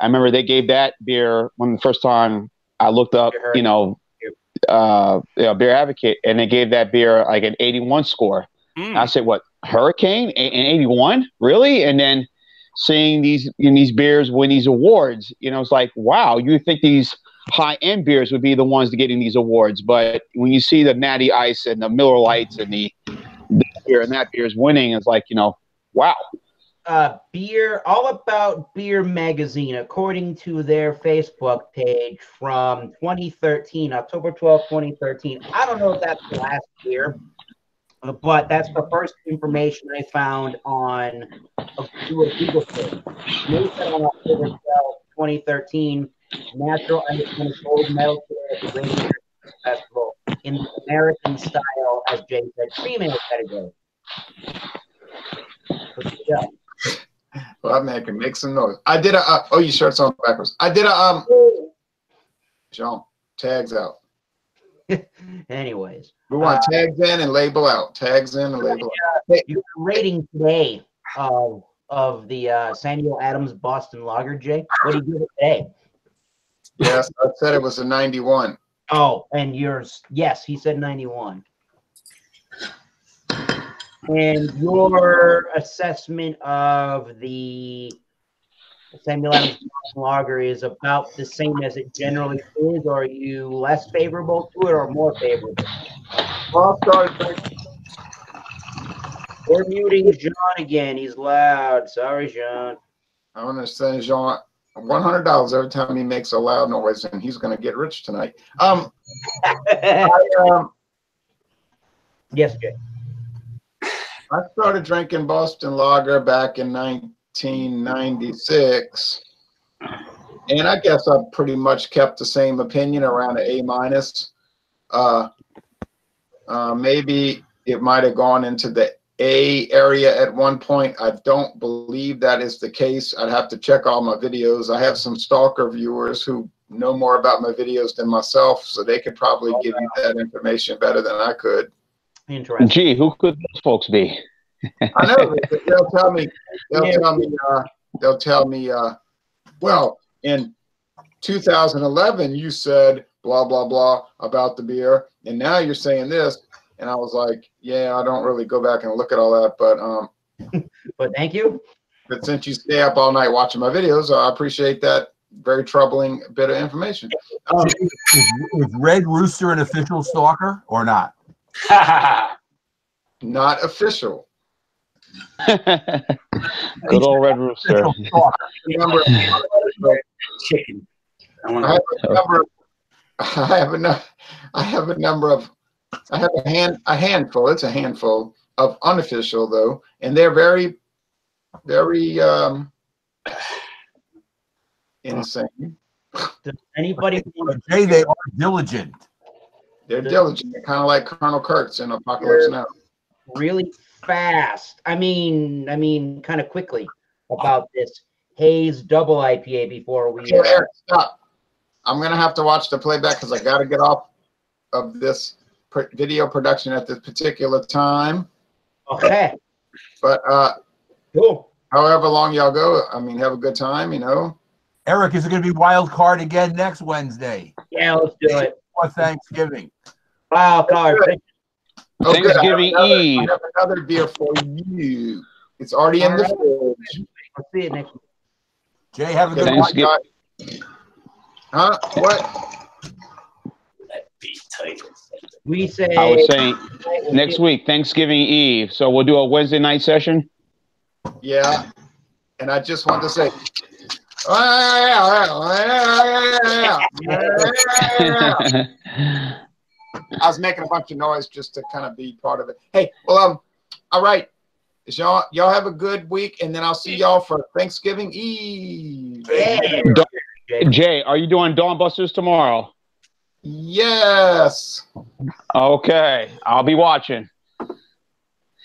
they gave that beer when the first time I looked up, Beer Advocate, and they gave that beer like an 81 score. I said, "What, Hurricane? An 81? Really?" And then seeing these beers win these awards, it's like, wow, you think these high-end beers would be the ones getting these awards, but when you see the Natty Ice and the Miller Lights and the beer and that beer is winning, it's like, wow. Beer, All About Beer magazine, according to their Facebook page from 2013, October 12th, 2013. I don't know if that's the last year, but that's the first information I found on a Google search. They said on October 12th, 2013, Natural Ice won a gold medal at the Rain Beer Festival. in the American style, as Jay said, female category. Yeah. Well, I'm making make some noise. I did a. Oh, your shirt's on backwards. I did a. Jean, tags out. Anyways, We want tags in and label out. Tags in and label out. your rating today of the Samuel Adams Boston Lager, Jay. What do you give it today? Yes, I said it was a 91. Oh, and yours, yes, he said 91. And your assessment of the Samuel Adams Boston Lager is about the same as it generally is, or are you less favorable to it or more favorable? Well, sorry. We're muting John again. He's loud. Sorry, John. I want to send Jean $100 every time he makes a loud noise, and he's going to get rich tonight. Yes, Jay. I started drinking Boston Lager back in 1996, and I guess I've pretty much kept the same opinion around an A minus. Maybe it might have gone into the A area at one point. I don't believe that is the case. I'd have to check all my videos. I have some stalker viewers who know more about my videos than myself, so they could probably give you that information better than I could. Interesting. Gee, who could those folks be? I know. They'll tell me. They'll tell me. Well, in 2011, you said blah blah blah about the beer, and now you're saying this. And I was like, yeah, I don't really go back and look at all that, but thank you. But since you stay up all night watching my videos, I appreciate that very troubling bit of information. Is Red Rooster an official stalker or not? Not official. Good old Red Rooster. Chicken. I have a handful. It's a handful of unofficial though, and they're very, very insane. Does anybody? Jay, they are diligent. They're diligent. They're kind of like Colonel Kurtz in Apocalypse Now. Really fast. I mean, kind of quickly about this Haze Double IPA before we. Eric, stop. I'm gonna have to watch the playback because I got to get off of this video production at this particular time. Okay. But cool. However long y'all go, I mean, have a good time, you know. Eric, is it going to be Wild Card again next Wednesday? Yeah, let's do it. For Thanksgiving. Wild Card. Oh, Thanksgiving Eve. I have another beer for you. It's already in the fridge. Let's see it next week. Jay, have a good Thanksgiving. Huh? What? We say. I was saying next week, Thanksgiving Eve. So we'll do a Wednesday night session. Yeah. And I just want to say, I was making a bunch of noise just to kind of be part of it. Hey, well, all right. Y'all have a good week, and then I'll see y'all for Thanksgiving Eve. Yeah. Jay, are you doing Dawn Busters tomorrow? Yes. Okay, I'll be watching.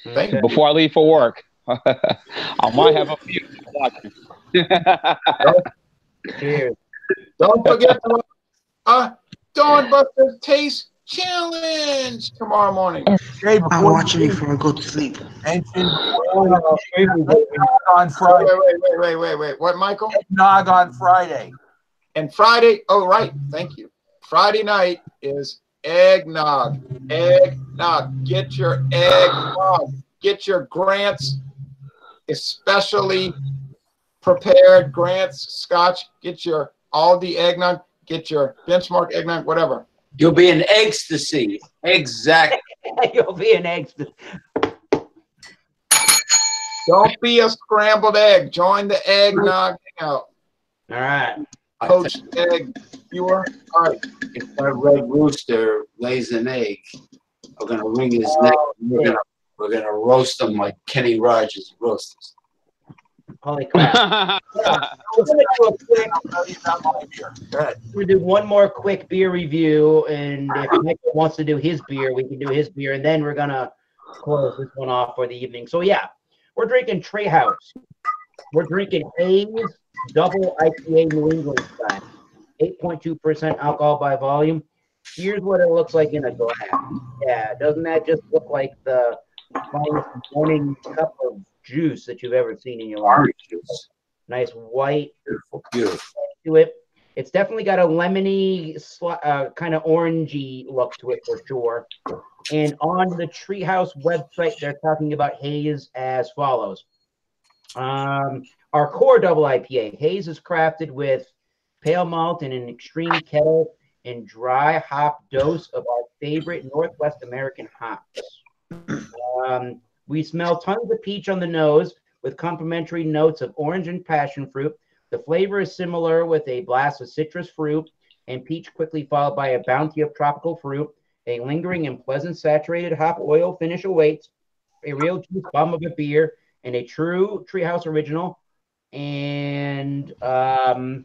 Thank you. Before I leave for work. I might have a few watching. Cheers. Don't forget the Dawn Busters Taste Challenge tomorrow morning. Jay, I'm watching it before I go to sleep. On Friday. Wait. What, Michael? Nog on Friday. And Friday, oh, right. Thank you. Friday night is eggnog. Eggnog. Get your eggnog. Get your Grants, especially prepared Grants Scotch. Get your Aldi eggnog. Get your Benchmark eggnog, whatever. You'll be in ecstasy. Exactly. You'll be an ecstasy. Don't be a scrambled egg. Join the eggnog hangout. All right. Coach egg viewer. All right. If that Red Rooster lays an egg, we're gonna wring his neck. We're gonna roast him like Kenny Rogers roasts us. Holy crap. We're going to do a quick, we're going to do one more quick beer review, and if Michael wants to do his beer, we can do his beer, and then we're going to close this one off for the evening. So, yeah, we're drinking Treehouse. We're drinking Haze Double IPA New England style. 8.2% alcohol by volume. Here's what it looks like in a glass. Yeah, doesn't that just look like the finest morning cup of juice that you've ever seen in your life? Orange juice. Nice white Beautiful. to it. It's definitely got a lemony, kind of orangey look to it for sure. And on the Treehouse website, they're talking about Haze as follows. Our core double IPA. Haze is crafted with pale malt and an extreme kettle and dry hop dose of our favorite Northwest American hops. We smell tons of peach on the nose with complementary notes of orange and passion fruit. The flavor is similar with a blast of citrus fruit and peach, quickly followed by a bounty of tropical fruit. A lingering and pleasant saturated hop oil finish awaits. A real juice bomb of a beer and a true Treehouse original. And a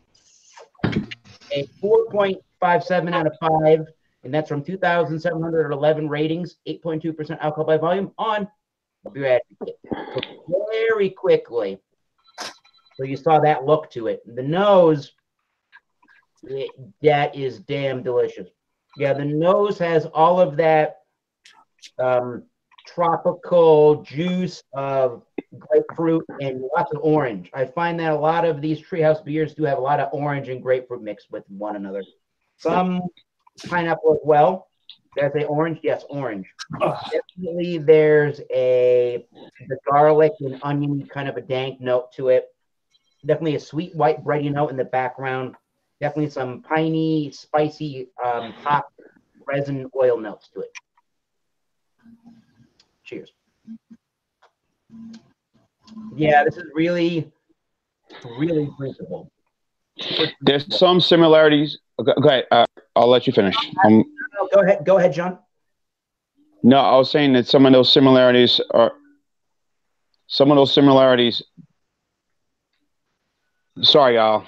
4.57 out of 5, and that's from 2,711 ratings, 8.2% alcohol by volume on Beer Advocate. So very quickly, so you saw that look to it. The nose, that is damn delicious. Yeah, the nose has all of that tropical juice of grapefruit and lots of orange. I find that a lot of these Treehouse beers do have a lot of orange and grapefruit mixed with one another. Some pineapple as well. Did I say orange? Yes, orange. Definitely there's the garlic and onion kind of a dank note to it. Definitely a sweet white bready note in the background. Definitely some piney, spicy hop resin oil notes to it. Cheers. Yeah, this is really, really drinkable. There's some similarities. Go ahead. I'll let you finish. No, go ahead, John. No, I was saying that some of those similarities are. Sorry, y'all.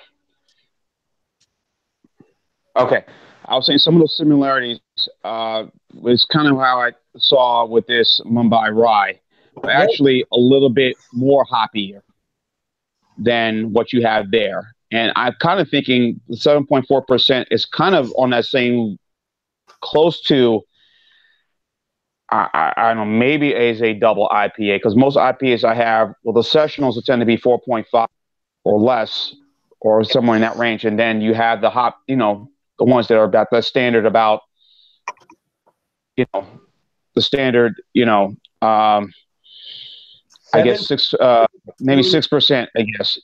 Okay, I was saying some of those similarities was kind of how I saw with this Mumbai Rye, but actually a little bit more hoppier than what you have there. And I'm kind of thinking 7.4% is kind of on that same, close to, I don't know, maybe as a double IPA, because most IPAs I have, well, the sessionals tend to be 4.5 or less, or somewhere in that range. And then you have the hop, the ones that are about the standard, about, the standard, I guess maybe 6%, I guess,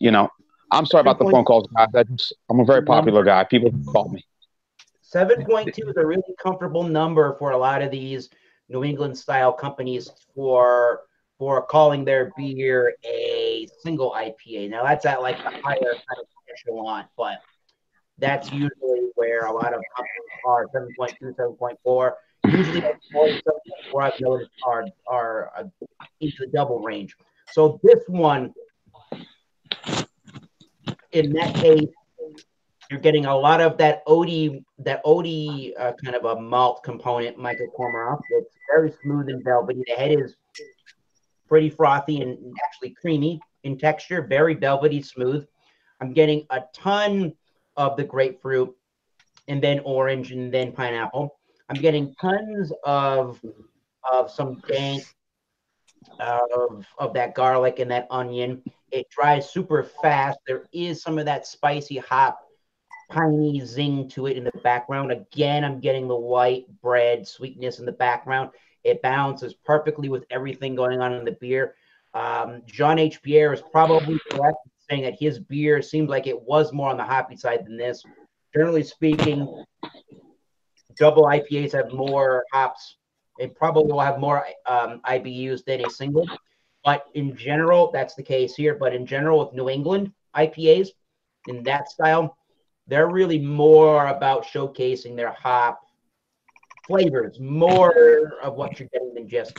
I'm sorry about the phone calls, guys. I'm a very popular guy. People call me. 7.2 is a really comfortable number for a lot of these New England style companies for calling their beer a single IPA. Now that's at like the higher kind of echelon, but that's usually where a lot of companies are 7.2, 7.4. Usually 7.4 I've noticed are into the double range. So this one, in that case, you're getting a lot of that OD kind of a malt component, Michael Kormaroff. It's very smooth and velvety. The head is pretty frothy and actually creamy in texture, very velvety smooth. I'm getting a ton of the grapefruit and then orange and then pineapple. I'm getting tons of some dank of that garlic and that onion. It dries super fast. There is some of that spicy hop, piney zing to it in the background. Again, I'm getting the white bread sweetness in the background. It balances perfectly with everything going on in the beer. John H. Pierre is probably correct in saying that his beer seemed like it was more on the hoppy side than this. Generally speaking, double IPAs have more hops. It probably will have more IBUs than a single. But in general, that's the case here. But in general, with New England IPAs in that style, they're really more about showcasing their hop flavors, more of what you're getting than just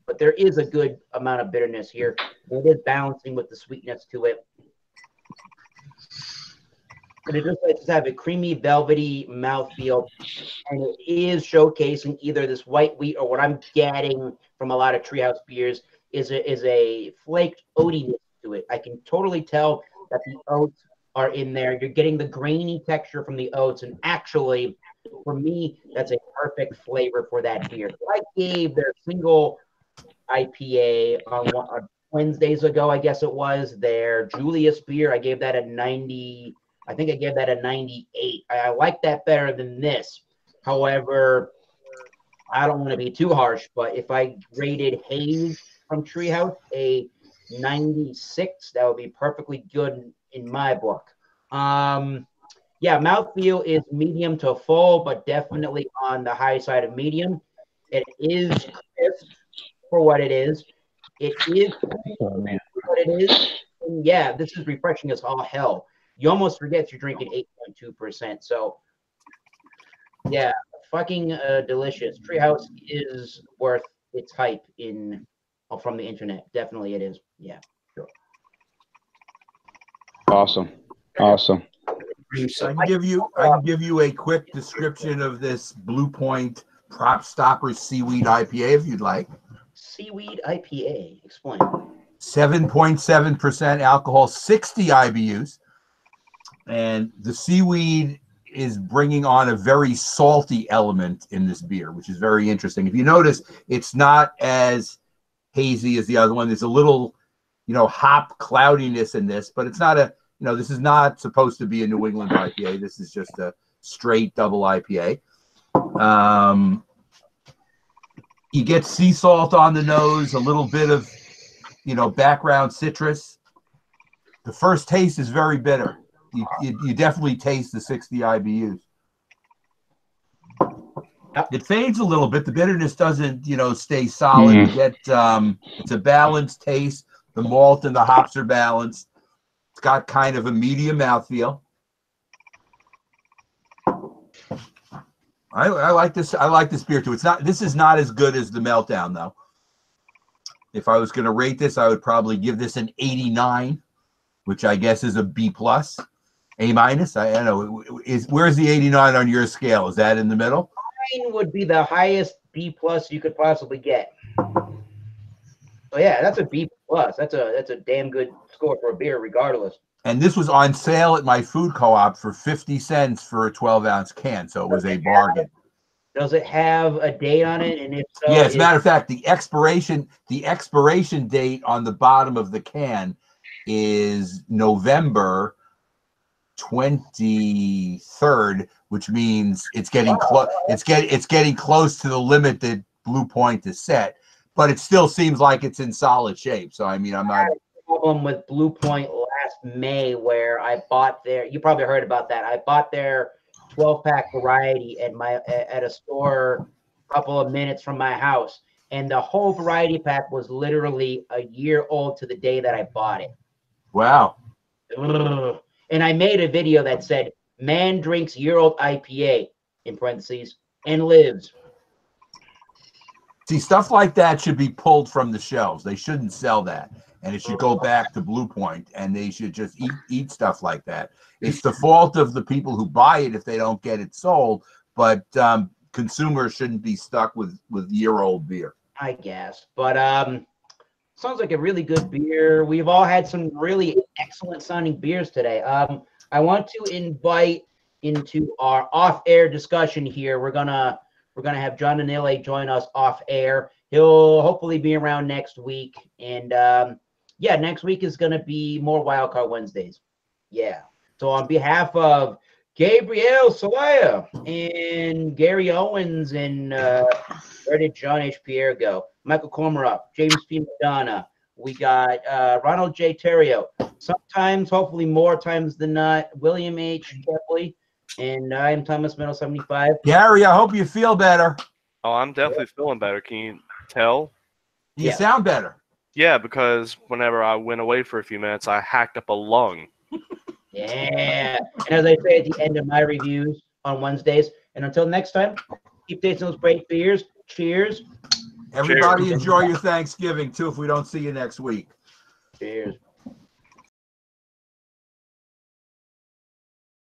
but there is a good amount of bitterness here. It is balancing with the sweetness to it. And it just have a creamy, velvety mouthfeel, and it is showcasing either this white wheat or what I'm getting from a lot of Treehouse beers is a flaked oatiness to it. I can totally tell that the oats are in there. You're getting the grainy texture from the oats, and actually, for me, that's a perfect flavor for that beer. So I gave their single IPA on Wednesdays ago, I guess it was, their Julius beer. I gave that a 90. I think I gave that a 98. I like that better than this. However, I don't want to be too harsh, but if I rated Haze from Treehouse a 96, that would be perfectly good in my book. Yeah, mouthfeel is medium to full, but definitely on the high side of medium. It is crisp for what it is. It is what it is. And yeah, this is refreshing as all hell. You almost forget you're drinking 8.2%. So, yeah, fucking delicious. Treehouse is worth its hype from the internet. Definitely it is. Yeah, sure. Awesome. I can give you a quick description of this Blue Point Prop Stopper Seaweed IPA if you'd like. Seaweed IPA. Explain. 7.7% alcohol, 60 IBUs. And the seaweed is bringing on a very salty element in this beer, which is very interesting. If you notice, it's not as hazy as the other one. There's a little, hop cloudiness in this, but it's not this is not supposed to be a New England IPA. This is just a straight double IPA. You get sea salt on the nose, a little bit of, background citrus. The first taste is very bitter. You definitely taste the 60 IBUs. It fades a little bit. The bitterness doesn't, stay solid. You get it's a balanced taste. The malt and the hops are balanced. It's got kind of a medium mouthfeel. I like this. I like this beer too. This is not as good as the Meltdown though. If I was going to rate this, I would probably give this an 89, which I guess is a B plus. A minus? I don't know. Where's the 89 on your scale? Is that in the middle? Mine would be the highest B plus you could possibly get. So yeah, that's a B plus. That's a damn good score for a beer, regardless. And this was on sale at my food co-op for 50 cents for a 12-ounce can, so it was a bargain. Does it have a date on it? And if so, yeah, as a matter of fact, the expiration date on the bottom of the can is November 23rd, which means it's getting close. It's getting close to the limit that Blue Point is set, but it still seems like it's in solid shape. So I'm not. I had a problem with Blue Point last May where I bought their. You probably heard about that. I bought their 12-pack variety at a store a couple of minutes from my house, and the whole variety pack was literally a year old to the day that I bought it. Wow. Ugh. And I made a video that said, "Man drinks year-old IPA," in parentheses, and lives. See, stuff like that should be pulled from the shelves. They shouldn't sell that. And it should go back to Blue Point, and they should just eat stuff like that. It's the fault of the people who buy it if they don't get it sold, but consumers shouldn't be stuck with year-old beer. I guess. But sounds like a really good beer. We've all had some really excellent sounding beers today. I want to invite into our off-air discussion here. We're gonna have John Anile join us off air. He'll hopefully be around next week. And yeah, next week is gonna be more Wildcard Wednesdays. Yeah. So on behalf of Gabriel Salaya and Gary Owens and where did John H. Pierre go? Michael Cormorant, James P. Madonna. We got Ronald J. Terrio. Sometimes, hopefully more times than not, William H. Kepley. And I'm Thomas Meadow 75. Gary, I hope you feel better. Oh, I'm definitely feeling better. Can you tell? You sound better. Yeah, because whenever I went away for a few minutes, I hacked up a lung. Yeah. And as I say at the end of my reviews on Wednesdays, and until next time, keep tasting those great beers. Cheers. Everybody enjoy your Thanksgiving too if we don't see you next week. Cheers.